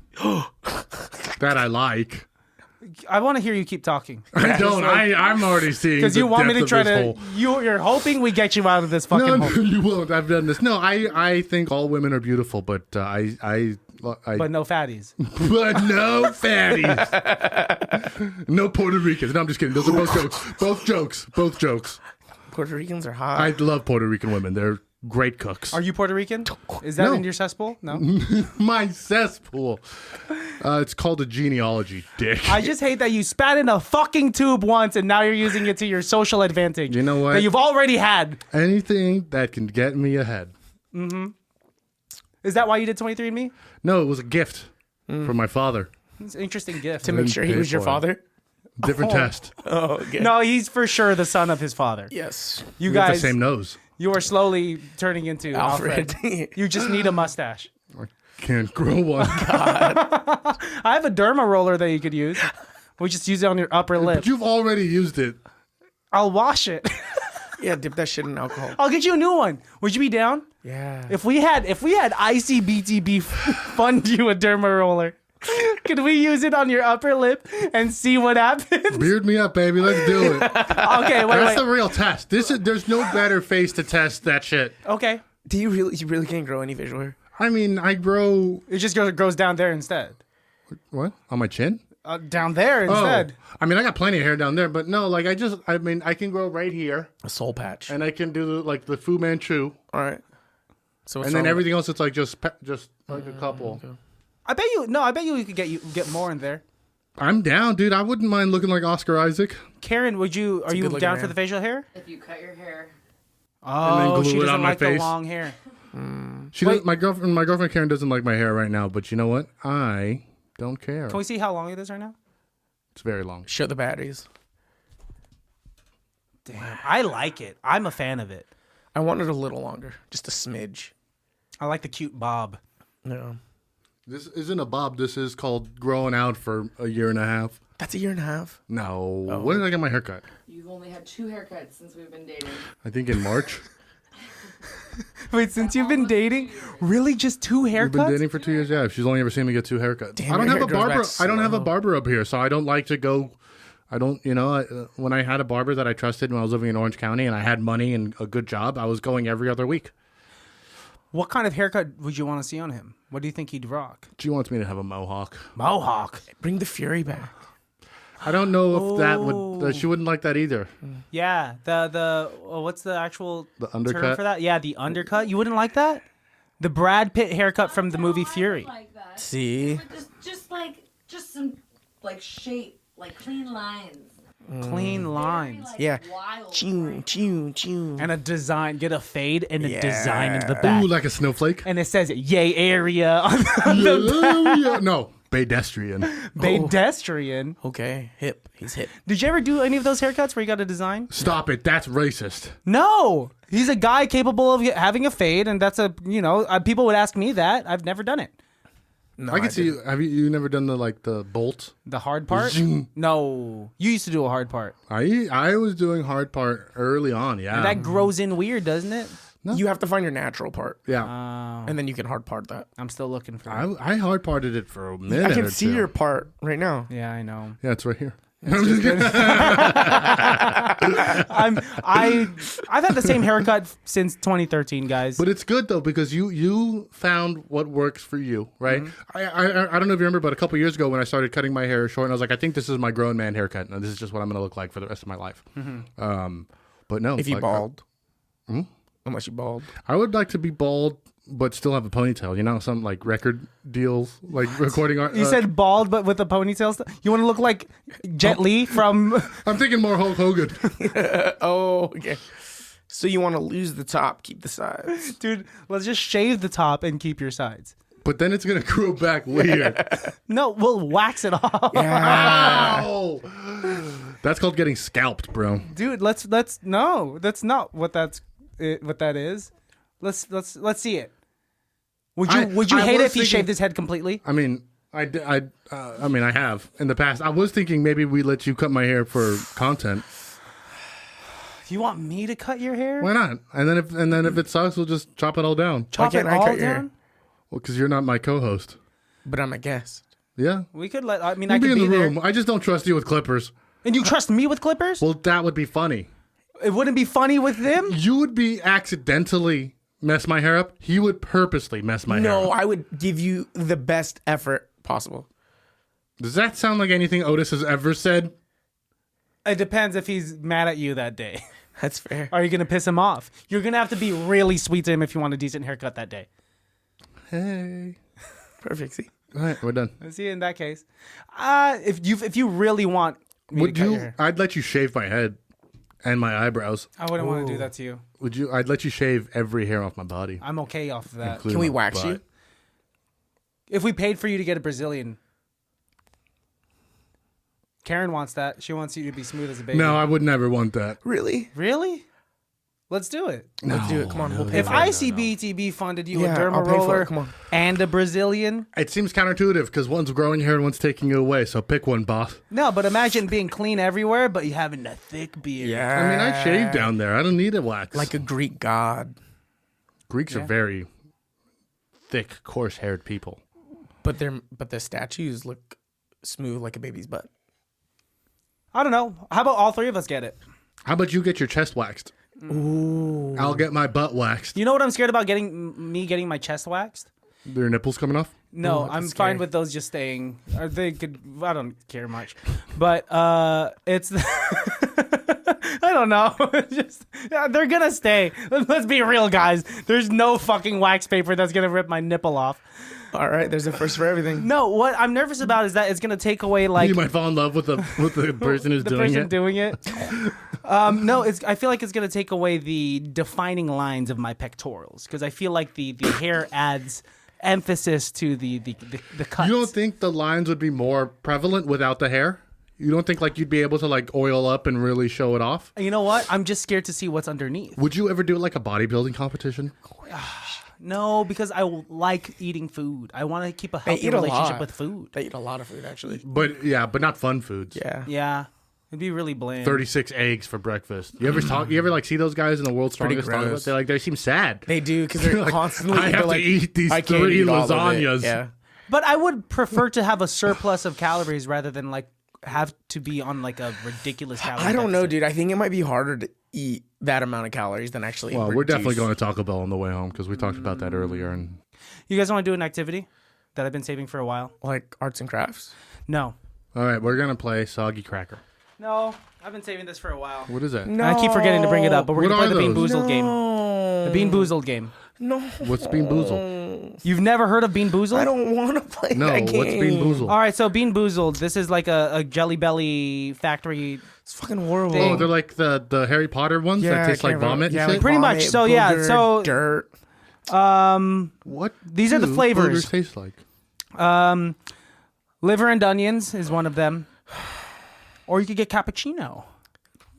That I like. I want to hear you keep talking. I don't. I'm already seeing Because the you want me depth to of try this to. hole. You're hoping we get you out of this fucking No, hole. you won't. I've done this. No, I think all women are beautiful, but I But no fatties. but no fatties. No Puerto Ricans. No, I'm just kidding. Those are both jokes. Both jokes. Puerto Ricans are hot. I love Puerto Rican women. They're great cooks. Are you Puerto Rican? Is that No. in your cesspool? No. My cesspool. It's called a genealogy, dick. I just hate that you spat in a fucking tube once and now you're using it to your social advantage. You know what? That you've already had. Anything that can get me ahead. Is that why you did 23andMe? No, it was a gift from my father. It's an interesting gift. To make sure he pay was your for it. father. Different test. Oh, okay. No, he's for sure the son of his father. Yes. You We have guys, the same nose. you are slowly turning into Alfred. Alfred. You just need a mustache. Can't grow one. I have a derma roller that you could use. We just use it on your upper lip. But you've already used it. I'll wash it. Yeah, dip that shit in alcohol. I'll get you a new one. Would you be down? Yeah. If we had ICBTB fund you a derma roller, could we use it on your upper lip and see what happens? Beard me up, baby. Let's do it. Okay, wait. That's the real test. There's no better face to test that shit. Okay. Do you really can't grow any facial hair? I mean, I grow It just goes down there instead. what on my chin. Down there instead. Oh, I mean, I got plenty of hair down there, but no, like I can grow right here, A soul patch. and I can do like the Fu Manchu, All right. So and then everything else it's like just like a couple. Okay. I bet you could get more in there. I'm down, dude. I wouldn't mind looking like Oscar Isaac. Karen, are you good-looking down for man. the facial hair? If you cut your hair, Oh, glue she it doesn't on my like the face. long hair. She Wait. does, my girlfriend Karen doesn't like my hair right now, but you know what? I don't care. Can we see how long it is right now? It's very long. Show the batteries. Damn, I like it. I'm a fan of it. I want it a little longer, just a smidge. I like the cute bob. No. This isn't a bob. This is called growing out for a year and a half. That's a year and a half. No. Oh. When did I get my hair cut? you've only had 2 haircuts since we've been dating. I think in March. Wait, since you've been dating, really just 2 We've been haircuts? dating for 2 years. Yeah, she's only ever seen me get 2 haircuts. Damn, I don't your have a hair grows barber. back I don't have a slow. barber up here, so I don't like to go. I don't, when I had a barber that I trusted when I was living in Orange County and I had money and a good job, I was going every other week. What kind of haircut would you want to see on him? What do you think he'd rock? She wants me to have a mohawk. Mohawk. Bring the fury back. I don't know if that would. She wouldn't like that either. Yeah, the what's the actual The term undercut? for that? Yeah, the undercut. You wouldn't like that? The Brad Pitt haircut from the movie Fury. Like that. See? Just some like shape, like clean lines. Clean lines. Like, Yeah. wild. Choo, choo, choo. And a design, get a fade and a Yeah. design in the back. Ooh, like a snowflake. And it says yay area on the Yeah. No, pedestrian. pedestrian. Okay, hip. He's hip. Did you ever do any of those haircuts where you got a design? Stop it. That's racist. No. He's a guy capable of having a fade, and that's people would ask me that. I've never done it. No, I can see you. Have you never done the bolt? The hard part? Zing. No. You used to do a hard part. I was doing hard part early on. Yeah. That grows in weird, doesn't it? You have to find your natural part, yeah. and then you can hard part that. I'm still looking for it. I hard parted it for a minute. I can or see two. your part right now. Yeah, I know. Yeah, it's right here. I've had the same haircut since 2013, guys. But it's good though because you found what works for you, right? Mm-hmm. I don't know if you remember, but a couple years ago when I started cutting my hair short, and I was like, I think this is my grown man haircut, and this is just what I'm going to look like for the rest of my life. But no, If you like, bald. Unless you bald. I would like to be bald, but still have a ponytail. You know, some like record deals, like recording art. You said bald, but with a ponytail. You want to look like Jet Li from? I'm thinking more Hulk Hogan. Oh, okay. So you want to lose the top, keep the sides. Dude, let's just shave the top and keep your sides. But then it's gonna grow back weird. No, we'll wax it off. Ow! That's called getting scalped, bro. Dude, let's no, that's not what that is. Let's see it. Would you I hate it was if he thinking- shaved his head completely? I mean, I have in the past. I was thinking maybe we let you cut my hair for content. You want me to cut your hair? Why not? And then if it sucks, we'll just chop it all down. Chop can't it I all cut your hair? down? Well, because you're not my co-host. But I'm a guest. Yeah, We could let. I mean, you'll I be could in be the there. room. I just don't trust you with clippers. And you trust me with clippers? Well, that would be funny. It wouldn't be funny with them. You would be accidentally mess my hair up. He would purposely mess my hair No, up. I would give you the best effort possible. Does that sound like anything Otis has ever said? It depends if he's mad at you that day. That's fair. Are you gonna piss him off? You're gonna have to be really sweet to him if you want a decent haircut that day. Hey. Perfect. See? All right, we're done. See, in that case, if you really want, me Would to cut your you? hair, I'd let you shave my head and my eyebrows. I wouldn't want to do that to you. Would you? I'd let you shave every hair off my body. I'm okay off of that. including Can we my wax butt. you? If we paid for you to get a Brazilian, Karen wants that. She wants you to be smooth as a baby. No, I would never want that. Really? Really? Let's do it. Let's do it. Come on. We'll pay If for it. ICBTB funded you Yeah, a derma I'll pay for it. roller Come on. and a Brazilian, It seems counterintuitive because one's growing hair and one's taking it away. So pick one, boss. no, but imagine being clean everywhere, but you having a thick beard. Yeah. I mean, I shave down there. I don't need a wax. Like a Greek god. Greeks are very thick, coarse-haired people. But the statues look smooth like a baby's butt. I don't know. How about all three of us get it? How about you get your chest waxed? Ooh. I'll get my butt waxed. You know what I'm scared about getting my chest waxed? Their nipples coming off? No, Ooh, I'm that's fine scary. with those just staying. Or they could. I don't care much, but it's. I don't know. Just they're gonna stay. Let's be real, guys. There's no fucking wax paper that's gonna rip my nipple off. All right. There's a first for everything. No, what I'm nervous about is that it's gonna take away like You might fall in love with the person who's the doing person it. doing it. No, I feel like it's gonna take away the defining lines of my pectorals because I feel like the hair adds emphasis to the cuts. You don't think the lines would be more prevalent without the hair? You don't think like you'd be able to like oil up and really show it off? You know what? I'm just scared to see what's underneath. Would you ever do like a bodybuilding competition? No, because I like eating food. I want to keep a healthy eat a relationship lot. with food. They eat a lot of food, actually. But not fun foods. Yeah. Yeah, it'd be really bland. 36 eggs for breakfast. You ever like see those guys in the world's Pretty strongest talk about? gross. They seem sad. They do because they're Like, constantly. I have they're to like, eat these I can't 3 eat all of it. lasagnas. Yeah. But I would prefer to have a surplus of calories rather than like have to be on like a ridiculous calorie I don't know, deficit. dude. I think it might be harder to eat that amount of calories than actually. Well, we're definitely reduce. going to Taco Bell on the way home because we talked about that earlier. And You guys want to do an activity that I've been saving for a while? like arts and crafts. No. all right, we're gonna play Soggy Cracker. No, I've been saving this for a while. What is that? No, I keep forgetting to bring it up, but we're What going to play the are those? BeanBoozled game. No. The BeanBoozled game. No. What's BeanBoozled? You've never heard of BeanBoozled? I don't want to play No, that game. what's BeanBoozled? All right, so BeanBoozled, this is like a Jelly Belly factory. It's fucking horrible. Thing. Oh, they're like the Harry Potter ones that taste I like can't remember. vomit and Yeah, shit? like Pretty much. vomit, So, yeah, booger, so- dirt. What These are the do flavors. boogers taste like? Liver and onions is one of them. Or you could get cappuccino.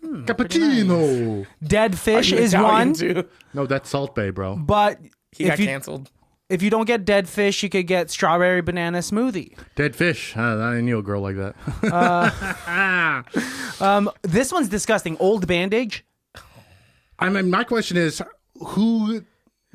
Cappuccino. Dead fish You is Italian one. too? No, that's Salt Bay, bro. But He got canceled. if you don't get dead fish, you could get strawberry banana smoothie. Dead fish. I knew a girl like that. This one's disgusting. Old bandage. I mean, my question is, who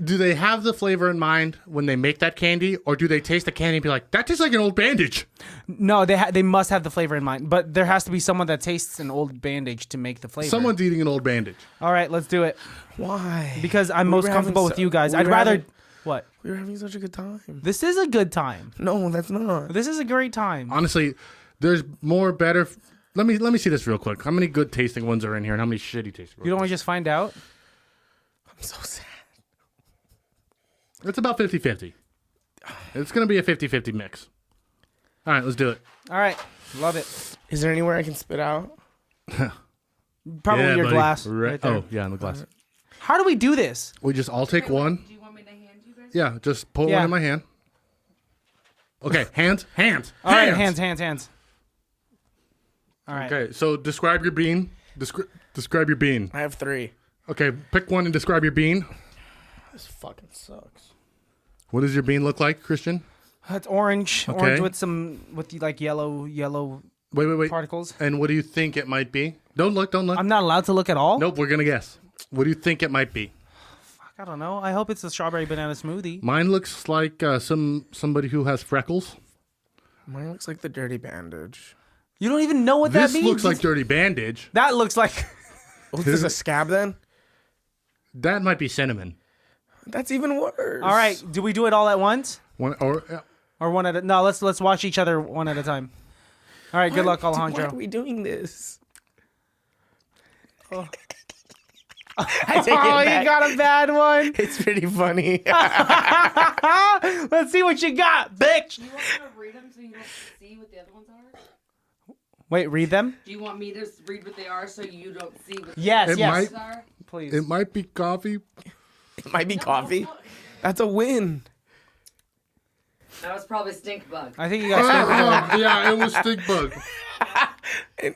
do they have the flavor in mind when they make that candy, or do they taste the candy and be like, that tastes like an old bandage? No, they must have the flavor in mind. But there has to be someone that tastes an old bandage to make the flavor. Someone's eating an old bandage. All right, let's do it. Why? Because I'm We most were comfortable having with so- you guys. we I'd were rather. having- What? We were having such a good time. This is a good time. No, that's not. This is a great time. Honestly, there's more better. Let me see this real quick. How many good tasting ones are in here, and how many shitty tasting ones? You don't want to just find out? I'm so sad. It's about 50-50. It's going to be a 50-50 mix. All right, let's do it. All right. Love it. Is there anywhere I can spit out? Probably Yeah, your buddy. glass. Right there. Oh, yeah, in the glass. How do we do this? We just all take one. Do you want me to hand you guys? Yeah, just put Yeah. one in my hand. Okay, hands. All right, hands. All right. Okay, so describe your bean. Describe your bean. I have 3. Okay, pick one and describe your bean. This fucking sucks. What does your bean look like, Christian? That's orange. Okay. Orange with like yellow Wait. particles. And what do you think it might be? Don't look. I'm not allowed to look at all? Nope, we're going to guess. What do you think it might be? I don't know. I hope it's a strawberry banana smoothie. Mine looks like somebody who has freckles. Mine looks like the dirty bandage. You don't even know what This that means. looks like dirty bandage. That looks like Oh, this is a scab then? That might be cinnamon. That's even worse. All right, do we do it all at once? One Or one at a No, let's watch each other one at a time. All right, good luck, Why Alejandro. are we doing this? I take it Oh, back. you got a bad one. It's pretty funny. Let's see what you got, bitch. Do you want me to read them so you don't see what the other ones are? Wait, read them. Do you want me to read what they are so you don't see what Yes, It yes. might- are? Please. It might be coffee. It might be coffee. That's a win. That was probably stink bug. I think you got. Yeah, it was stink bug.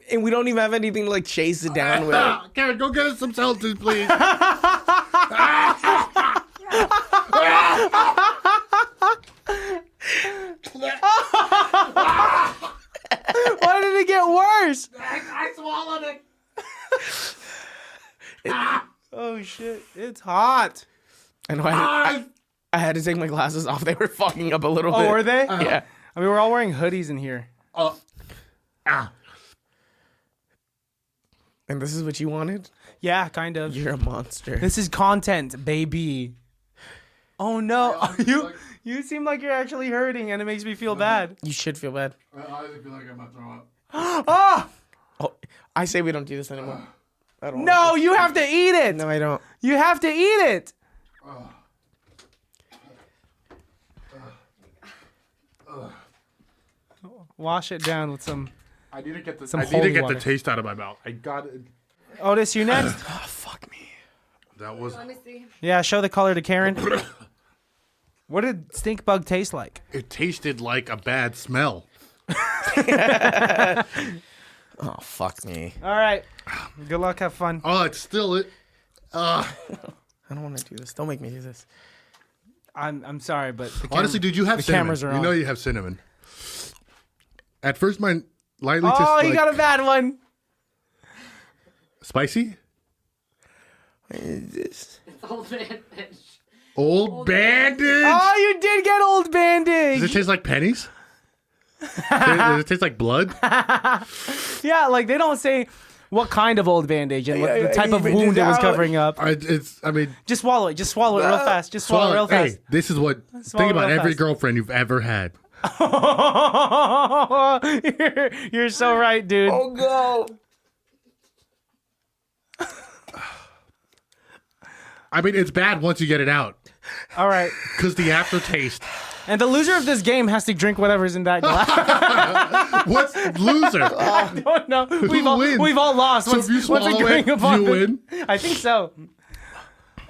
And we don't even have anything to like chase it down with. Karen, go get us some seltzers, please. Why did it get worse? I swallowed it. Oh shit! It's hot. I know I had to take my glasses off. They were fucking up a little bit. Oh, were they? Yeah. I mean, we're all wearing hoodies in here. And this is what you wanted? Yeah, kind of. You're a monster. This is content, baby. Oh no, you seem like you're actually hurting, and it makes me feel bad. You should feel bad. I feel like I'm about to throw up. Oh Oh, I say we don't do this anymore. I don't no, you have to eat it. No, I don't. You have to eat it. Wash it down with some. I need to get the Some I need to holy get water. the taste out of my mouth. I got it. Otis, you next. Oh, fuck me. That was. Let me see. Yeah, show the color to Karen. What did stink bug taste like? It tasted like a bad smell. Oh, fuck me. All right. Good luck. Have fun. Oh, it's still it. I don't want to do this. Don't make me do this. I'm sorry, but the Honestly, dude, you have the cinnamon. cameras are You on. know you have cinnamon. At first, mine lightly Oh, tastes you like got a bad one. spicy. What is this? Old man fish. Old Bandage. Oh, you did get old bandage. Does it taste like pennies? Does it taste like blood? Yeah, like they don't say what kind of old bandage and what Yeah, the type of you wound it was out. covering up. I mean, Just swallow it. Just swallow it real fast. Just swallow it real hey, fast. this is what. Swallow Think about real every fast. girlfriend you've ever had. You're so right, dude. Oh, go. I mean, it's bad once you get it out All right. because the aftertaste. And the loser of this game has to drink whatever's in that glass. What's loser? Oh no, wins? we've all lost. So if you swallow it, you win? I think so.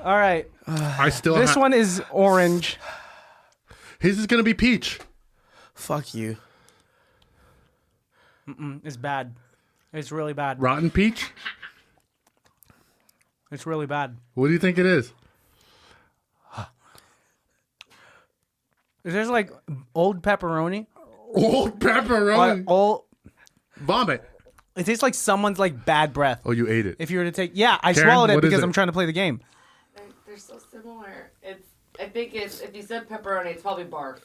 All right. I still. This one is orange. His is gonna be peach. Fuck you. It's bad. It's really bad. Rotten peach. It's really bad. What do you think it is? There's like old pepperoni. Old pepperoni. Old. Vomit. It tastes like someone's like bad breath. Oh, you ate it. If you were to take, yeah, I Karen, swallowed it what is because it? I'm trying to play the game. They're so similar. I think it's if you said pepperoni, it's probably barf.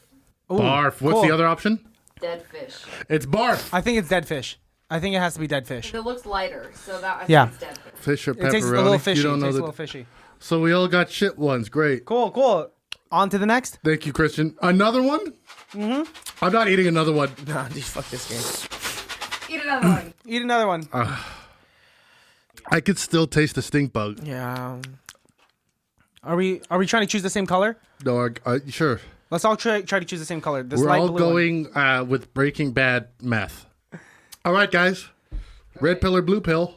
Ooh, Barf. What's cool. the other option? Dead fish. It's barf. I think it's dead fish. I think it has to be dead fish. It looks lighter, so that I think Yeah. it's dead fish. Fish or It pepperoni. tastes a little fishy. You don't It know tastes a the... little fishy. So we all got shit ones. Great. Cool, cool. On to the next. Thank you, Christian. Another one? Mm-hmm. I'm not eating another one. Nah, dude, fuck this game. Eat another one. Eat another one. I could still taste the stink bug. Yeah. Are we trying to choose the same color? No, sure. Let's all try to choose the same color. This We're light all blue one. going with Breaking Bad meth. All right, guys. Red pill or blue pill?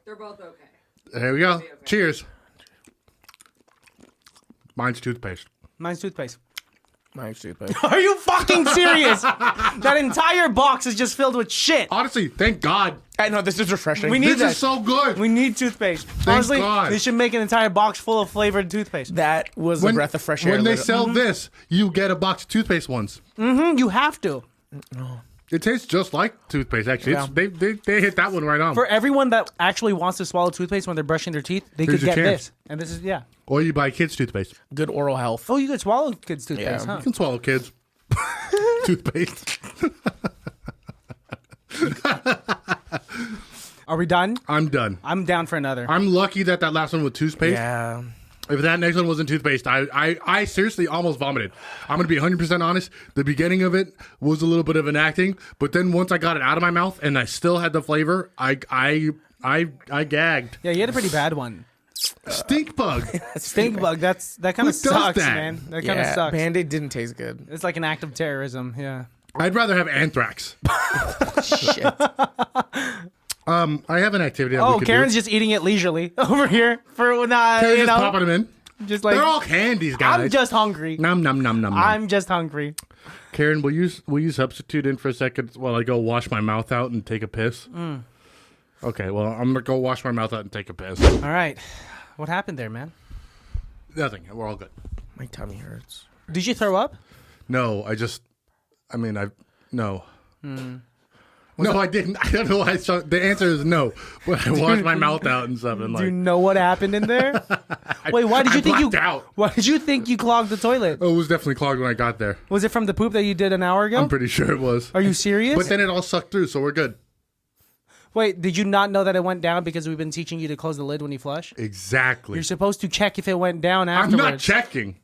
They're both okay. There we go. Cheers. Mine's toothpaste. Mine's toothpaste. My stupid. Are you fucking serious? That entire box is just filled with shit. Honestly, thank God. I know, this is refreshing. We need This that. is so good. We need toothpaste. Honestly, God. they should make an entire box full of flavored toothpaste. That was a breath of fresh air. When they literally. sell this, you get a box of toothpaste ones. You have to. It tastes just like toothpaste, actually. Yeah. They hit that one right on. For everyone that actually wants to swallow toothpaste when they're brushing their teeth, they Here's could your get chance. this. And this is, yeah. Or you buy kids' toothpaste. Good oral health. Oh, you could swallow kids' toothpaste, Yeah. huh? You can swallow kids' toothpaste. Are we done? I'm done. I'm down for another. I'm lucky that last one was toothpaste. Yeah. If that next one wasn't toothpaste, I seriously almost vomited. I'm going to be 100% honest. The beginning of it was a little bit of an acting, but then once I got it out of my mouth and I still had the flavor, I I gagged. Yeah, you had a pretty bad one. Stink bug. Stink bug. That kind Who of does sucks, that? man. That kind of Yeah, sucks. Band-Aid didn't taste good. It's like an act of terrorism. Yeah. I'd rather have anthrax. Shit. I have an activity. That we Oh, could Karen's do. just eating it leisurely over here for not. Karen's You just know, popping them in. just like They're all candies, guys. I'm just hungry. Nom nom nom nom. nom. I'm just hungry. Karen, will you substitute in for a second while I go wash my mouth out and take a piss? Okay, well, I'm gonna go wash my mouth out and take a piss. All right. What happened there, man? Nothing. We're all good. My tummy hurts. Did you throw up? No, no. No, I didn't. I don't know why. The answer is no. But I washed my mouth out and stuff. And Do you know what happened in there? Wait, why did you think blacked out. Why did you think you clogged the toilet? Oh, it was definitely clogged when I got there. Was it from the poop that you did an hour ago? I'm pretty sure it was. Are you serious? But then it all sucked through, so we're good. Wait, did you not know that it went down because we've been teaching you to close the lid when you flush? Exactly. You're supposed to check if it went down I'm afterwards. not checking.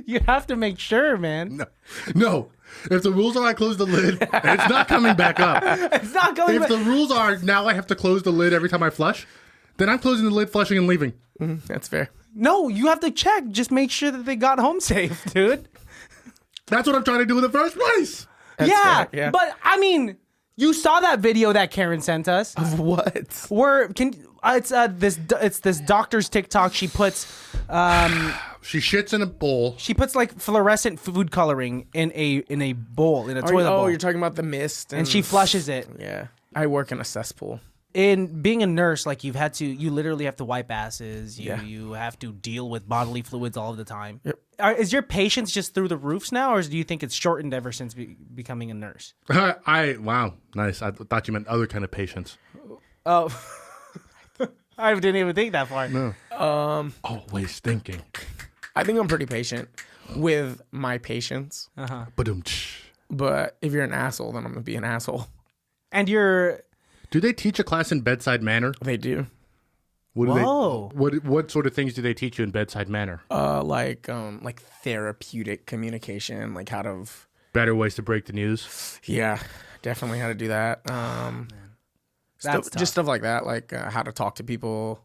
You have to make sure, man. No. If the rules are I close the lid, it's not coming back up. It's not going If back. the rules are now I have to close the lid every time I flush, then I'm closing the lid, flushing, and leaving. That's fair. No, you have to check. Just make sure that they got home safe, dude. That's what I'm trying to do in the first place. Yeah, fair, yeah. but I mean, you saw that video that Karen sent us. What? It's this doctor's TikTok. She puts She shits in a bowl. like fluorescent food coloring in a bowl, in a toilet bowl, you're talking about the mist. and she flushes it. Yeah. I work in a cesspool. In being a nurse, like you literally have to wipe asses. Yeah. You have to deal with bodily fluids all of the time. Yep. Is your patience just through the roofs now, or do you think it's shortened ever since becoming a nurse? Wow, nice. I thought you meant other kind of patience. Oh, I didn't even think that far. No. Always thinking. I think I'm pretty patient with my patients. Ba-dum. But if you're an asshole, then I'm going to be an asshole. And you're Do they teach a class in bedside manner? They do. What do Whoa. What sort of things do they teach you in bedside manner? Like therapeutic communication, like how to, Better ways to break the news. yeah, definitely how to do that. That's tough. Just stuff like that, like how to talk to people,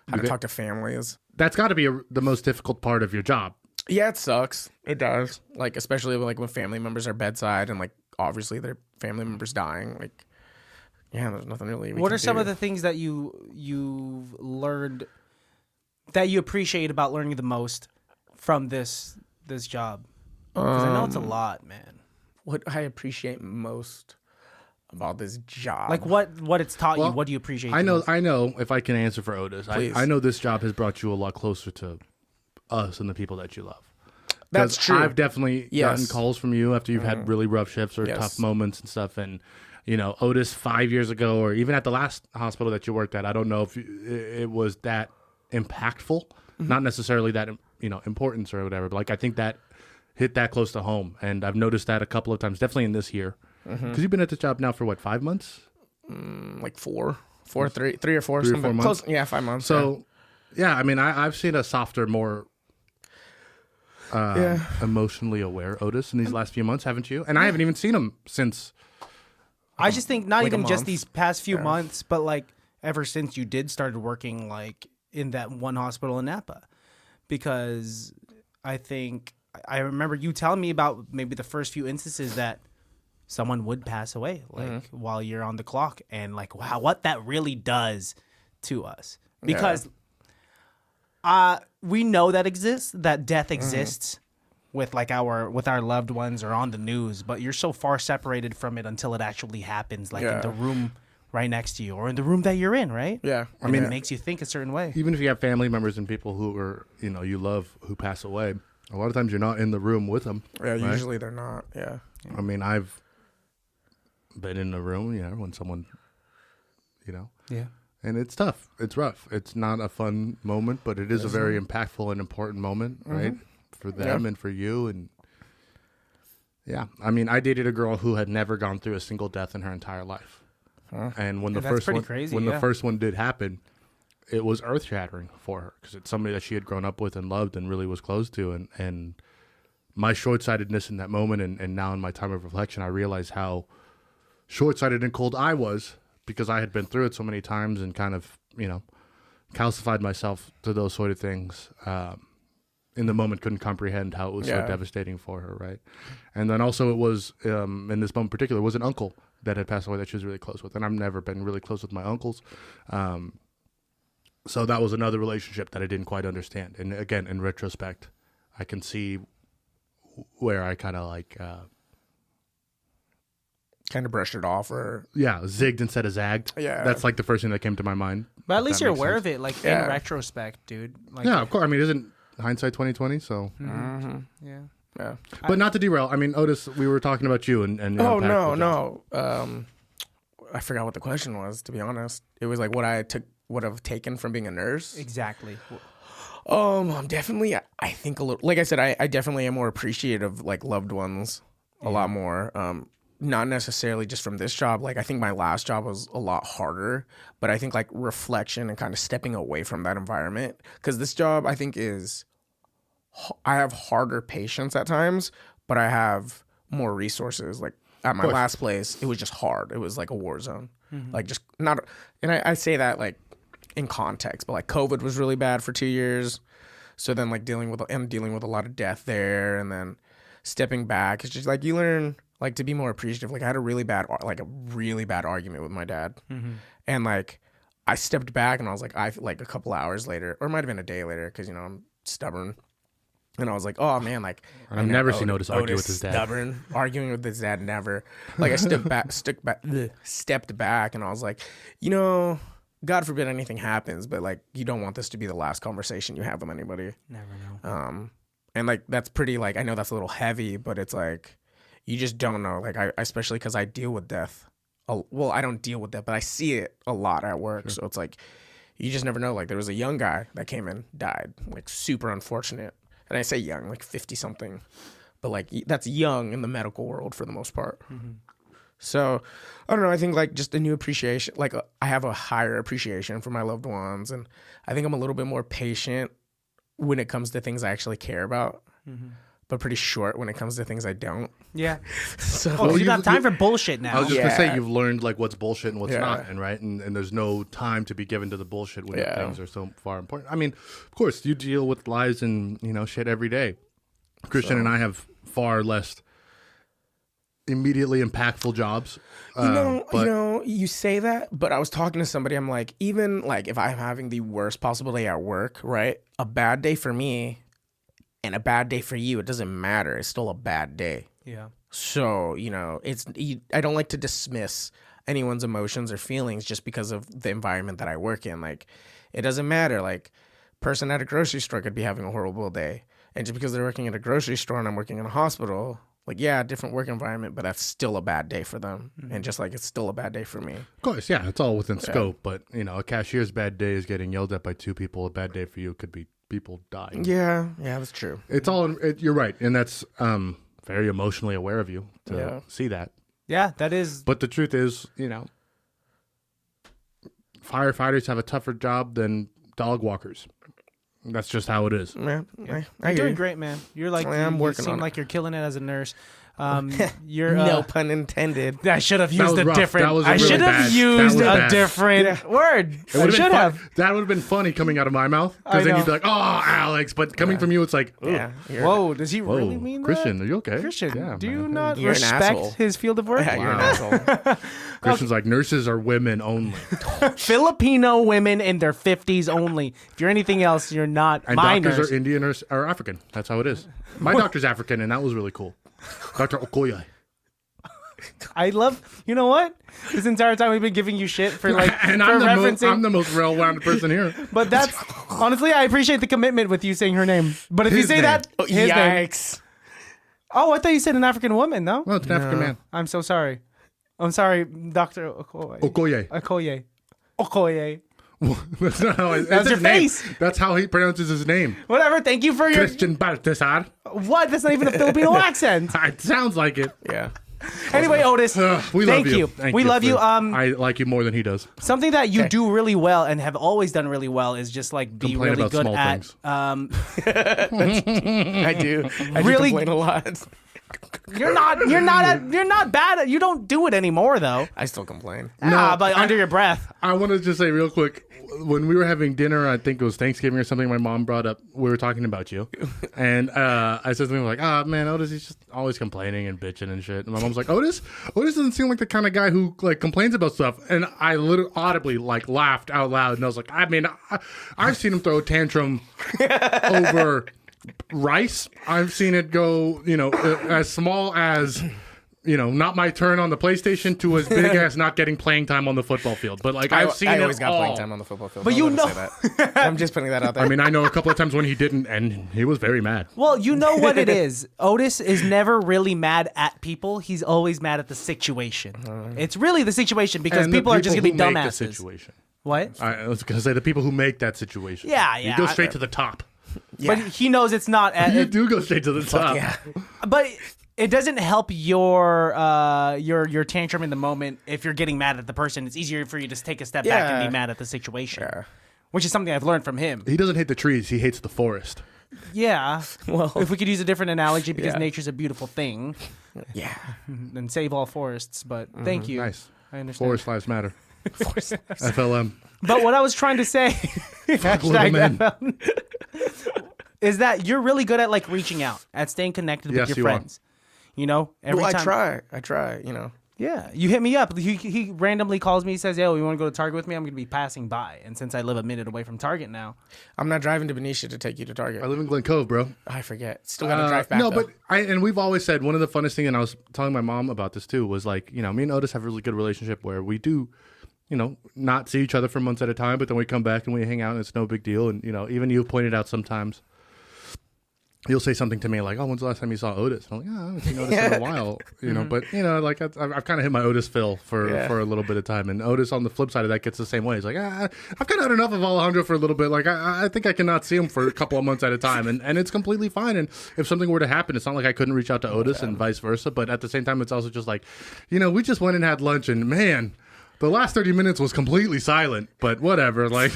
how to talk to families. That's got to be the most difficult part of your job. Yeah, it sucks. It does. Like, especially like when family members are bedside and like obviously their family members dying. Like, yeah, there's nothing really. What are some of the things that you've learned that you appreciate about learning the most from this job? Because I know it's a lot, man. What I appreciate most about this job? Like what it's taught you. Well, What do you appreciate? I the most? know if I can answer for Otis. Please. I know this job has brought you a lot closer to us and the people that you love. That's 'Cause true. I've definitely gotten Yes. calls from you after you've had really rough shifts or Yes. tough moments and stuff. And, you know, Otis 5 years ago or even at the last hospital that you worked at, I don't know if it was that impactful. Not necessarily that, importance or whatever. But, like, I think that hit that close to home. And I've noticed that a couple of times, definitely in this year. Because you've been at this job now for, 5 months? like three or four, 3 or 4 something. months? Close, yeah, 5 months. So, yeah, I mean, I've seen a softer, more emotionally aware Otis in these last few months, haven't you? And I haven't even seen him since. I just think not like a even just month. these past few months, but like ever since you did started working like in that one hospital in Napa, because I think I remember you telling me about maybe the first few instances that someone would pass away like while you're on the clock, and like wow, what that really does to us, because we know that death exists with like our loved ones or on the news, but you're so far separated from it until it actually happens, like in the room right next to you or in the room that you're in, right? Yeah. I mean, it makes you think a certain way. Even if you have family members and people who are, you love who pass away, a lot of times you're not in the room with them. Yeah, right? usually they're not. Yeah. I mean, I've been in the room, when someone, Yeah. and it's tough. It's rough. It's not a fun moment, but it is a very impactful and important moment, right? For them and for you. And yeah, I mean, I dated a girl who had never gone through a single death in her entire life. And when the that's first pretty one, crazy, when yeah. the first one did happen, it was earth shattering for her because it's somebody that she had grown up with and loved and really was close to. And my short sightedness in that moment, and now in my time of reflection, I realize how short-sighted and cold I was because I had been through it so many times and kind of, calcified myself to those sort of things. In the moment, couldn't comprehend how it was so devastating for her, right? And then also it was, in this moment in particular, was an uncle that had passed away that she was really close with. And I've never been really close with my uncles. So that was another relationship that I didn't quite understand. And again, in retrospect, I can see where I kind of like... kind of brushed it off or zigged instead of zagged. Yeah, that's like the first thing that came to my mind. But at least you're aware of it, like in retrospect, dude. Like, of course. I mean, isn't hindsight 2020? So yeah. But not to derail. I mean, Otis, we were talking about you and your no. job. I forgot what the question was. To be honest, it was like what I would have taken from being a nurse. Exactly. I'm definitely. I think a little. Like I said, I definitely am more appreciative of like loved ones a lot more. Not necessarily just from this job. Like I think my last job was a lot harder, but I think like reflection and kind of stepping away from that environment. Because this job I think I have harder patience at times, but I have more resources. Like at my last place, it was just hard. It was like a war zone. Like just not, and I say that like in context, but like COVID was really bad for 2 years. So then like dealing with a lot of death there, and then stepping back, it's just like you learn like to be more appreciative. Like I had a really bad argument with my dad, and like I stepped back and I was like, like a couple hours later, or it might have been a day later, because I'm stubborn, and I was like, oh man, like I've never seen Otis argue with his dad. Stubborn, arguing with his dad, never. Like I stepped back, and I was like, God forbid anything happens, but like you don't want this to be the last conversation you have with anybody. Never know. And like that's pretty, like I know that's a little heavy, but it's like you just don't know. Like I especially because I deal with death. Well, I don't deal with death, but I see it a lot at work. So it's like you just never know. Like there was a young guy that came in, died, like super unfortunate. And I say young, like 50 something, but like that's young in the medical world for the most part. So I don't know. I think like just a new appreciation. Like I have a higher appreciation for my loved ones, and I think I'm a little bit more patient when it comes to things I actually care about, but pretty short when it comes to things I don't. Yeah. So you got time for bullshit now. I was just gonna say you've learned like what's bullshit and what's not, and right, and there's no time to be given to the bullshit when things are so far important. I mean, of course, you deal with lives and shit every day. Christian and I have far less immediately impactful jobs. You say that, but I was talking to somebody. I'm like, even like if I'm having the worst possible day at work, right? A bad day for me and a bad day for you, it doesn't matter. It's still a bad day. Yeah. So, I don't like to dismiss anyone's emotions or feelings just because of the environment that I work in. Like, it doesn't matter. Like, person at a grocery store could be having a horrible day. And just because they're working at a grocery store and I'm working in a hospital, like, yeah, different work environment, but that's still a bad day for them. And just like it's still a bad day for me. Of course, yeah, it's all within scope. But, a cashier's bad day is getting yelled at by two people. A bad day for you could be people dying. Yeah, that's true. It's all, you're right. And that's very emotionally aware of you to see that. Yeah, that is. But the truth is, firefighters have a tougher job than dog walkers. That's just how it is. Yeah, You're doing great, man. You're like, I'm working on it. like you're killing it as a nurse. You're no pun intended. I should have used a rough. different. That was I really should have bad. used That was a bad. different word. I should have. That would have been funny coming out of my mouth, I because then know. you'd be like, "Oh, Alex," but coming from you, it's like, "Ugh." Yeah. Whoa, does he Whoa, really mean Christian, that? are you okay? Christian, Yeah, do you man. not You're an respect asshole. his field of work? Yeah, you're an Wow. asshole. Christian's like, nurses are women only, Filipino women in their 50s only. If you're anything else, you're not. and my doctors nurse. are Indian or African. That's how it is. My doctor's African, and that was really cool. Dr. Okoye. I love. You know what? This entire time we've been giving you shit for like And for I'm referencing. the most well-rounded person here. But that's honestly, I appreciate the commitment with you saying her name. But if you His say name. that, his name. Yikes. Oh, I thought you said an African woman. No, Well, it's an African man. I'm so sorry. I'm sorry, Dr. Okoye. Okoye. Okoye. Okoye. That's not how it's That's his your name. face. That's how he pronounces his name. Whatever. Thank you for your. Christian Baltasar. What? That's not even a Filipino accent. It sounds like it. Yeah. Anyway, Otis, We thank love you. We love you. I like you more than he does. Something that you do really well and have always done really well is just like be Complain really about good small at. things. I do. I Really- do complain a lot. You're not bad at. You don't do it anymore though. I still complain. But under your breath. I want to just say real quick, when we were having dinner, I think it was Thanksgiving or something, my mom brought up, we were talking about you. And I said something like, man, Otis, he's just always complaining and bitching and shit. And my mom's like, Otis doesn't seem like the kind of guy who like complains about stuff. And I literally audibly like laughed out loud. And I was like, I mean, I've seen him throw a tantrum over rice. I've seen it go, as small as, not my turn on the PlayStation to as big as not getting playing time on the football field. But like I've seen I it always got all. playing time on the football field. But Don't let her say that. I'm just putting that out there. I mean, I know a couple of times when he didn't, and he was very mad. Well, you know what it is. Otis is never really mad at people. He's always mad at the situation. It's really the situation because And the people are just going to be who make the dumbasses. situation. What? I was going to say the people who make that situation. Yeah, You yeah. go straight to the top. But he knows it's not. You do go straight to the top. yeah. But it doesn't help your tantrum in the moment if you're getting mad at the person. It's easier for you to take a step back and Yeah. be mad at the situation, Yeah. which is something I've learned from him. He doesn't hate the trees. He hates the forest. Yeah. Well, If we could use a different analogy, because Yeah. nature's a beautiful thing, yeah. and save all forests. But thank you. Nice. I understand. Forest lives matter. FLM. But what I was trying to say little hashtag men. FM, is that you're really good at like reaching out, at staying connected Yes, with you your are. friends. Every Well, time. I try. Yeah, you hit me up. He randomly calls me. He says, "Yo, you want to go to Target with me? I'm going to be passing by." And since I live a minute away from Target now, I'm not driving to Benicia to take you to Target. I live in Glen Cove, bro. I forget. Still got to drive back. No, though. but and we've always said one of the funnest things, and I was telling my mom about this too, was like, me and Otis have a really good relationship where we do, not see each other for months at a time, but then we come back and we hang out and it's no big deal. And, even you pointed out sometimes you'll say something to me like, "Oh, when's the last time you saw Otis?" And I'm like, "Oh, I haven't seen Otis in a while," But like I've kind of hit my Otis fill for a little bit of time, and Otis on the flip side of that gets the same way. He's like, I've kind of had enough of Alejandro for a little bit. Like I think I cannot see him for a couple of months at a time, and it's completely fine. And if something were to happen, it's not like I couldn't reach out to Otis and vice versa. But at the same time, it's also just like, we just went and had lunch, and man, the last 30 minutes was completely silent. But whatever, like.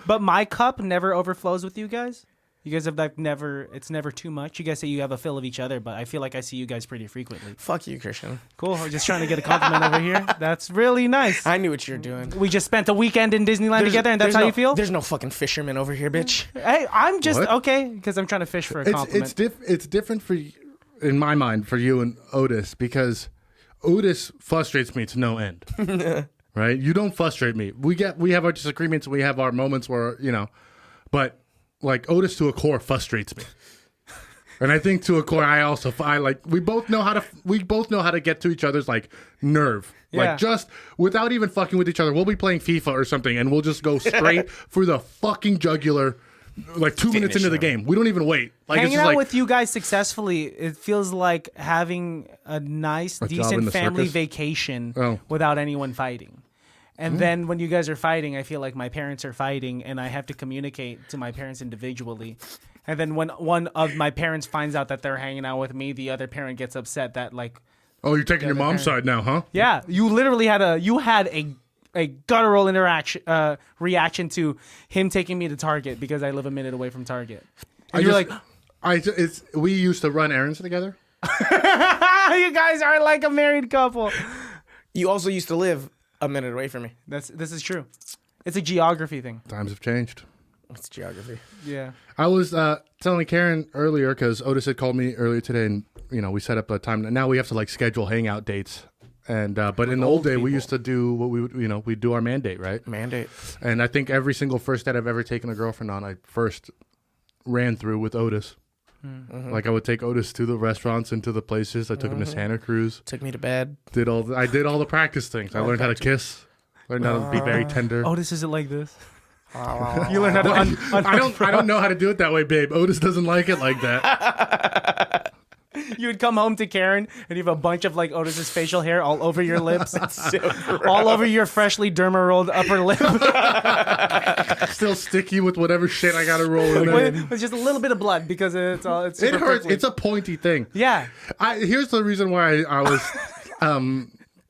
but my cup never overflows with you guys. You guys have like never. It's never too much. You guys say you have a fill of each other, but I feel like I see you guys pretty frequently. Fuck you, Christian. Cool. I'm just trying to get a compliment over here. That's really nice. I knew what you're doing. We just spent a weekend in Disneyland together, and that's how you feel. There's no fucking fisherman over here, bitch. Hey, I'm just What? okay because I'm trying to fish for a compliment. It's different in my mind for you and Otis, because Otis frustrates me to no end. Right? You don't frustrate me. We have our disagreements, we have our moments where, but like Otis to a core frustrates me. And I think to a core, we both know how to get to each other's like nerve. Yeah. Like just without even fucking with each other. We'll be playing FIFA or something and we'll just go straight for the fucking jugular like 2 minutes into the game. We don't even wait. Like Hanging it's just out like, with you guys successfully, it feels like having a nice, job in decent the family circus? vacation Oh. without anyone fighting. And then when you guys are fighting, I feel like my parents are fighting and I have to communicate to my parents individually. And then when one of my parents finds out that they're hanging out with me, the other parent gets upset that like, oh, you're taking your mom's side now, huh? yeah, you literally had a guttural reaction to him taking me to Target because I live a minute away from Target. And you're like, we used to run errands together. you guys are like a married couple. You also used to live a minute away from me. This is true. It's a geography thing. Times have changed. It's geography. Yeah. I was telling Karen earlier because Otis had called me earlier today, and we set up a time. Now we have to like schedule hangout dates, and but in the old day we used to do what we would we do our mandate, right? Mandate. And I think every single first date I've ever taken a girlfriend on, I first ran through with Otis. Mm-hmm. Like I would take Otis to the restaurants and to the places. I took him to Santa Cruz. Took me to bed. I did all the practice things. I learned how to kiss. Learned how to be very tender. Oh, this isn't like this. You learn how to. I don't know how to do it that way, babe. Otis doesn't like it like that. You would come home to Karen and you have a bunch of like Otis's facial hair all over your lips, all over your freshly derma rolled upper lip. Still sticky with whatever shit I got to roll in there. With just a little bit of blood because it's It super hurts. prickly. It's a pointy thing. Yeah. Here's the reason why I was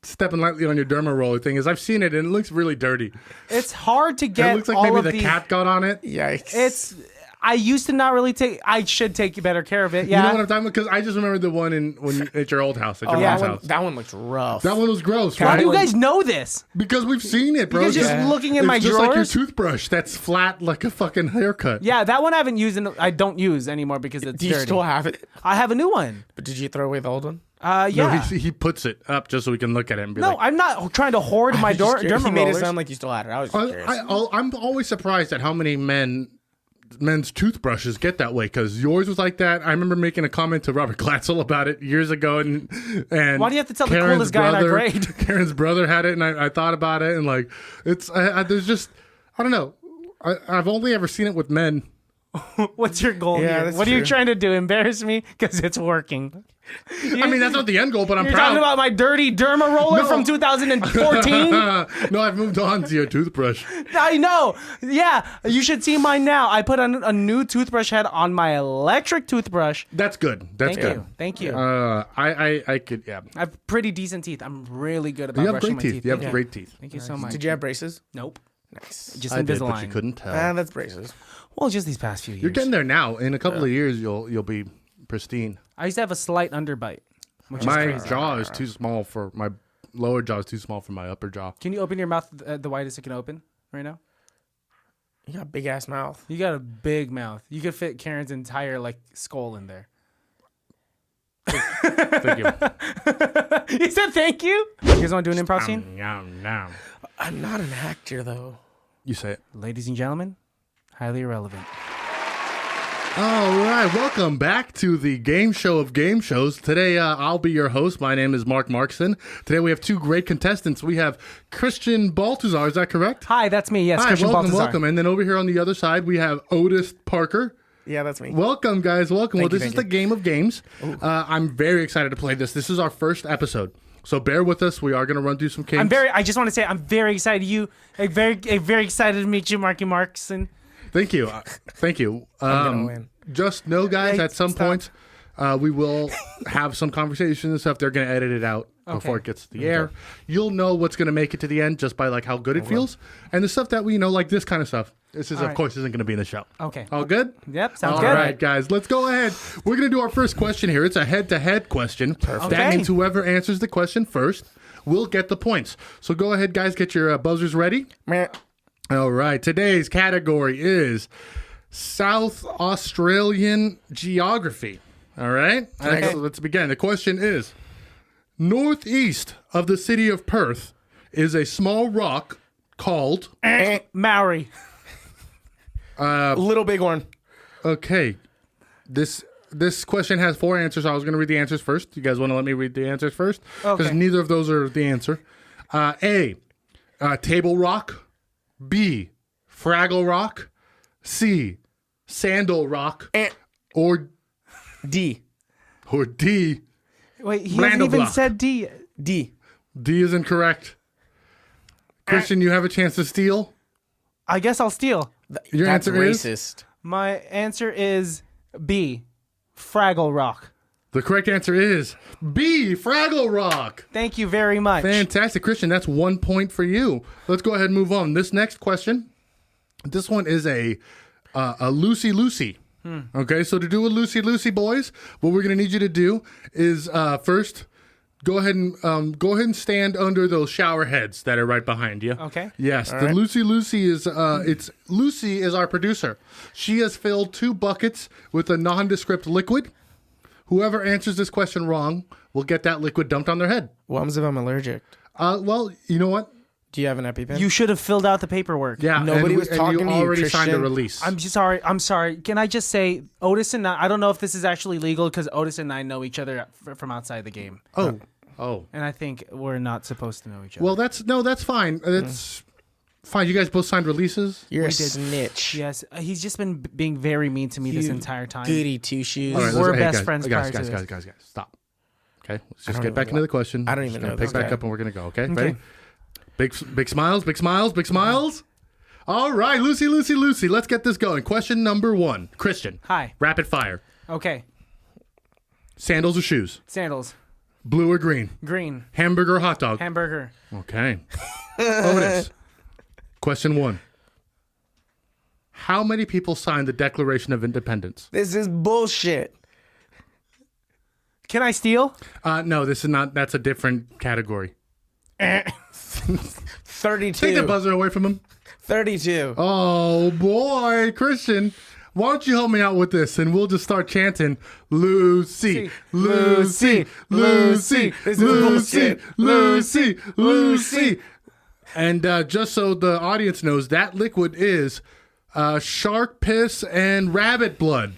stepping lightly on your derma roller thing is I've seen it and it looks really dirty. It's hard to get It looks like all maybe of the cat got on it. Yikes. I used to not really take. I should take better care of it. Yeah. You know what I'm talking about? Because I just remember the one at your old house, at your mom's house. That one looks rough. That one was gross, How right? do you guys know this? Because we've seen it, bro. You guys just looking in my it's just like your drawers? toothbrush that's flat like a fucking haircut. Yeah, that one I haven't used. I don't use anymore because it's Do you dirty. still have it? I have a new one. But did you throw away the old one? Yeah. No, he puts it up just so we can look at it and be No, like. I'm not trying to hoard my derma He made it rollers. sound like you still had it. I was just curious. I'm always surprised at how many men's toothbrushes get that way, because yours was like that. I remember making a comment to Robert Glatzel about it years ago, and Why do you have to tell the Karen's coolest guy in our grade? Karen's brother had it, and I thought about it, and like there's just I don't know. I've only ever seen it with men. What's your goal Yeah, here? that's What are you true. trying to do? Embarrass me? Because it's working. I mean, that's not the end goal, but I'm You're proud. talking about my dirty derma roller No. from 2014? No, I've moved on to your toothbrush. I know. Yeah, you should see mine now. I put a new toothbrush head on my electric toothbrush. That's good. That's Thank good. you. Thank you. I could, yeah. I have pretty decent teeth. I'm really good about You have brushing great my teeth. You have Yeah. great teeth. Thank you so much. Did you have braces? Nope. Nice. Just I did, but Invisalign. you couldn't tell. That's braces. Well, just these past few years. You're getting there now. In a couple of years, you'll be pristine. I used to have a slight underbite, which My is crazy. jaw is too small for my lower jaw is too small for my upper jaw. Can you open your mouth the widest it can open right now? You got a big ass mouth. You got a big mouth. You could fit Karen's entire skull in there. Thank you. He said thank you. You guys want to do an improv scene? I'm not an actor though. You say it. Ladies and gentlemen, highly irrelevant. All right, welcome back to the game show of game shows. Today, I'll be your host. My name is Mark Markson. Today, we have two great contestants. We have Christian Baltazar. Is that correct? Hi, that's me. Yes, Hi, Christian welcome, Baltazar. welcome. And then over here on the other side, we have Otis Parker. Yeah, that's me. Welcome, guys. Welcome. Thank you, This is thank the game of games. I'm very excited to play this. This is our first episode, so bear with us. We are going to run through some games. I just want to say I'm very excited. Very excited to meet you, Marky Markson. Thank you. Thank you. gonna win. Just know, guys, Hey, at some stop. point, we will have some conversations and stuff. They're going to edit it out before it gets to the air. You'll know what's going to make it to the end just by like how good it feels. And the stuff that we like this kind of stuff. This is, All of right. course, isn't going to be in the show. Okay. All good? Yep, sounds All good. right, guys, let's go ahead. We're going to do our first question here. It's a head-to-head question. Perfect. That Okay. means whoever answers the question first will get the points. So go ahead, guys, get your buzzers ready. Meh. All right, today's category is South Australian geography. All right, so let's begin. The question is, northeast of the city of Perth is a small rock called... Maori. Little big one. Okay, this question has 4 answers. I was going to read the answers first. You guys want to let me read the answers first? Because Okay. neither of those are the answer. A, Table Rock. B, Fraggle Rock. C, Sandal Rock. Or D. D. Wait, he Blando hasn't even block. said D. D. D is incorrect. Christian, you have a chance to steal. I guess I'll steal. Your That's answer is? racist. My answer is B. Fraggle Rock. The correct answer is B, Fraggle Rock. Thank you very much. Fantastic, Christian. That's 1 point for you. Let's go ahead and move on. This next question, this one is a Lucy. Okay, so to do a Lucy, boys, what we're gonna need you to do is first go ahead and stand under those shower heads that are right behind you. Okay. Yes, the Lucy is Lucy is our producer. She has filled 2 buckets with a nondescript liquid. Whoever answers this question wrong will get that liquid dumped on their head. What happens if I'm allergic? Well, you know what? Do you have an EpiPen? You should have filled out the paperwork. Yeah, Nobody and was talking you to you, already signed a Christian. release. I'm sorry. Can I just say, Otis and I don't know if this is actually legal because Otis and I know each other from outside the game. Oh. And I think we're not supposed to know each other. Well, that's fine. That's fine. You guys both signed releases. You're a did. snitch. yes, he's just been being very mean to me this entire time. Goody two shoes. All right, We're best friends prior to guys, this. guys, stop. Okay, let's just don't get back even into the question. I don't Just even gonna know pick this back guy. up and we're gonna go. Okay, ready? Big smiles. All right, Lucy. Let's get this going. Question number 1, Christian. Hi. Rapid fire. Okay. Sandals or shoes? Sandals. Blue or green? Green. Hamburger or hot dog? Hamburger. Okay. Otis. Question 1. How many people signed the Declaration of Independence? This is bullshit. Can I steal? No, this is not. That's a different category. 32. Take the buzzer away from him. 32. Oh, boy. Christian, why don't you help me out with this? And we'll just start chanting, Lucy, Lucy, Lucy, This is Lucy, bullshit. Lucy, Lucy. And just so the audience knows, that liquid is shark piss and rabbit blood.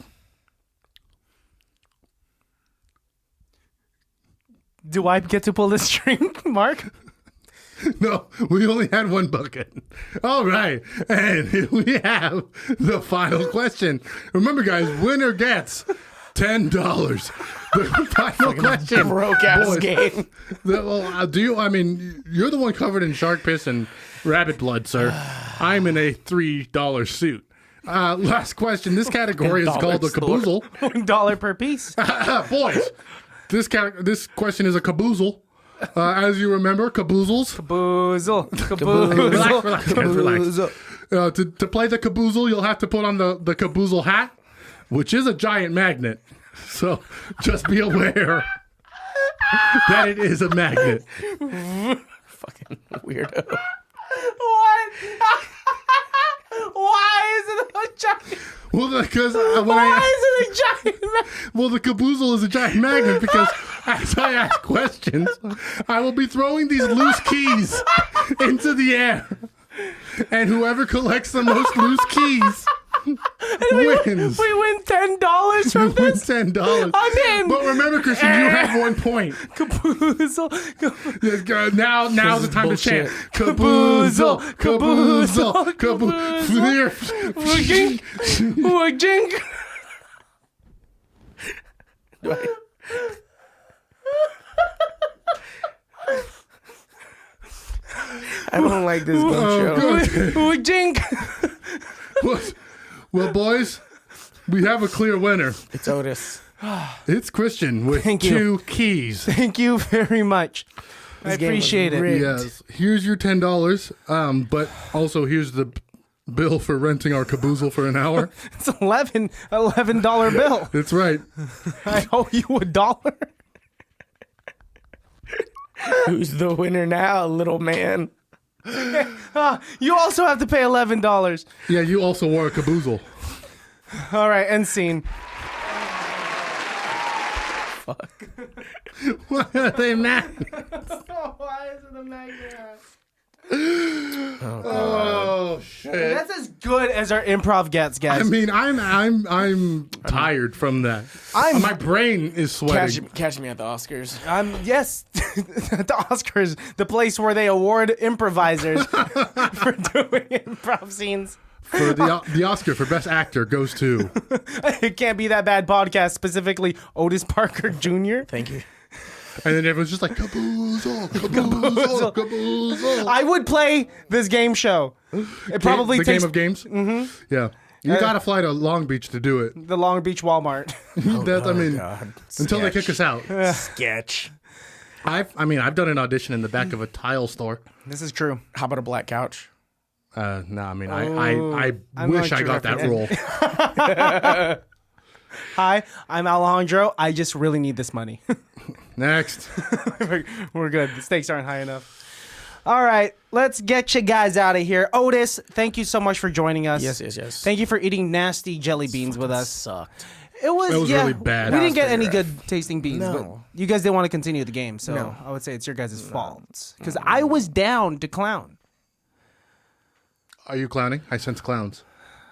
Do I get to pull this string, Mark? No, we only had one bucket. All right. And here we have the final question. Remember, guys, winner gets $10. The final question. Broke ass Boys, game. You're the one covered in shark piss and rabbit blood, sir. I'm in a $3 suit. Last question. This category is called the caboozle. $1 per piece. Boys, this question is a caboozle. As you remember, caboozles. Caboozle. Caboozle. Relax, guys, relax. To play the caboozle, you'll have to put on the caboozle hat, which is a giant magnet. So just be aware that it is a magnet. Fucking weirdo. What? Why is it a giant? Well, because Why is it a giant? well, the caboozle is a giant magnet because as I ask questions, I will be throwing these loose keys into the air, and whoever collects the most loose keys wins. We win $10 from You win this. $10. I'm in. But remember, Christian, you have 1 point. Caboozle. Now the time bullshit. to chant. Caboozle, caboozle, caboozle. Wajink. I don't like this game show. Wajink. Well, boys, we have a clear winner. It's Otis. It's Christian with Thank you. 2 keys. Thank you very much. I This game was appreciate it. rigged. Yes. Here's your $10. But also here's the bill for renting our caboozle for an hour. It's $11 bill. That's right. I owe you $1. Who's the winner now, little man? You also have to pay $11. Yeah, you also wore a caboozle. All right, end scene. Fuck. Why are they mad? Why is it a magnet? Oh shit! That's as good as our improv gets, guys. I mean, I'm tired from that. My brain is sweating. Catch me at the Oscars. Yes, the Oscars, the place where they award improvisers for doing improv scenes. For the Oscar for Best Actor goes to. It Can't Be That Bad podcast, specifically Otis Parker Jr. Thank you. And then everyone's just like, caboozle, caboozle, caboozle. I would play this game show. It probably the takes game of games? Mm-hmm. Yeah. You gotta fly to Long Beach to do it. the Long Beach Walmart. Until they kick us out. Sketch. I've done an audition in the back of a tile store. This is true. How about a black couch? No, I mean, I I'm wish not I sure got if that role. Hi, I'm Alejandro. I just really need this money. Next. We're good. The stakes aren't high enough. All right, let's get you guys out of here. Otis, thank you so much for joining us. Yes. Thank you for eating nasty jelly beans with us. Sucked. It was really bad. We That didn't get any pretty good tasting beans, No. but you guys didn't want to continue the game, so No. I would say it's your guys' fault. Because I was down to clown. Are you clowning? I sense clowns.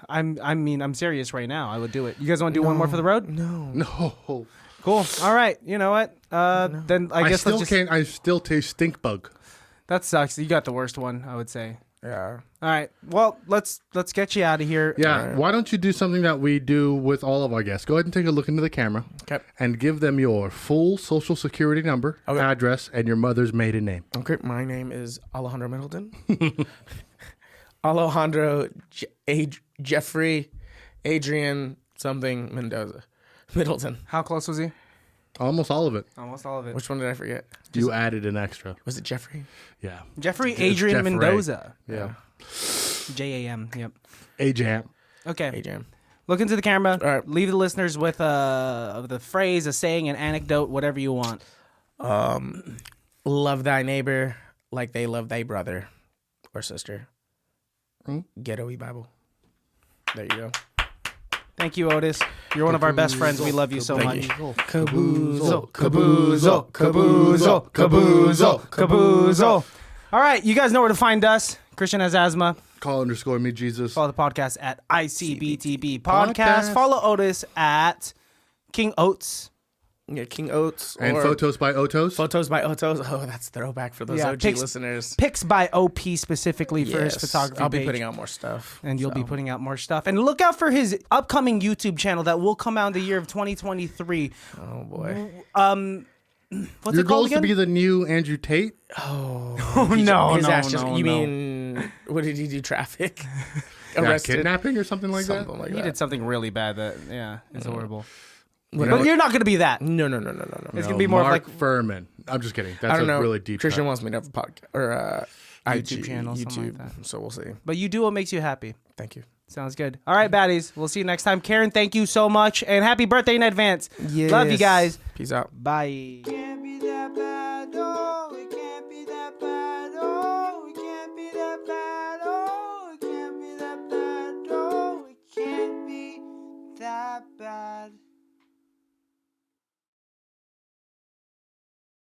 I'm serious right now. I would do it. You guys want to do one more for the road? No. Cool. All right. You know what? Then I guess let's just. I still taste stink bug. That sucks. You got the worst one, I would say. Yeah. All right. Well, let's get you out of here. Yeah. Why don't you do something that we do with all of our guests? Go ahead and take a look into the camera. Okay. And give them your full social security number, address, and your mother's maiden name. Okay. My name is Alejandro Middleton. Alejandro Jeffrey Adrian something Mendoza. Middleton. How close was he? Almost all of it. Almost all of it. Which one did I forget? You added an extra. Was it Jeffrey? Yeah. Jeffrey It's Adrian Jeff Ray. Mendoza. Yeah. JAM. Yep. A-Jam. Okay. Hey, Jam. Look into the camera. All right. Leave the listeners with the phrase, a saying, an anecdote, whatever you want. Love thy neighbor like they love thy brother or sister. Ghetto Bible. There you go. Thank you, Otis. You're one of our best friends. We love you so much. Kaboozle. Kaboozle, kaboozle, kaboozle, kaboozle. All right, you guys know where to find us. Christian has asthma. Call_me Jesus. Follow the podcast at ICBTB Podcast. Follow Otis at King Oats. Yeah, King Oats. And or Photos by Otos. Photos by Otos. Oh, that's throwback for those OG listeners. Pics by OP specifically for his photography I'll be page. putting out more stuff. And you'll be putting out more stuff. And look out for his upcoming YouTube channel that will come out in the year of 2023. Oh, boy. What's Your it goal called is to again? be the new Andrew Tate? You mean, what did he do? Traffic? Arrested? Kidnapping or something like that? Something like He that. did something really bad that, is horrible. But you're not going to be that. No. It's going to be more Mark of like Furman. I'm just kidding. That's I don't know. really deep. Christian cut. wants me to have a podcast or YouTube channel, something like YouTube. So we'll see. But you do what makes you happy. Thank you. Sounds good. All right, baddies. We'll see you next time. Karen, thank you so much. And happy birthday in advance. Yes. Love you guys. Peace out. Bye. Can't be that bad.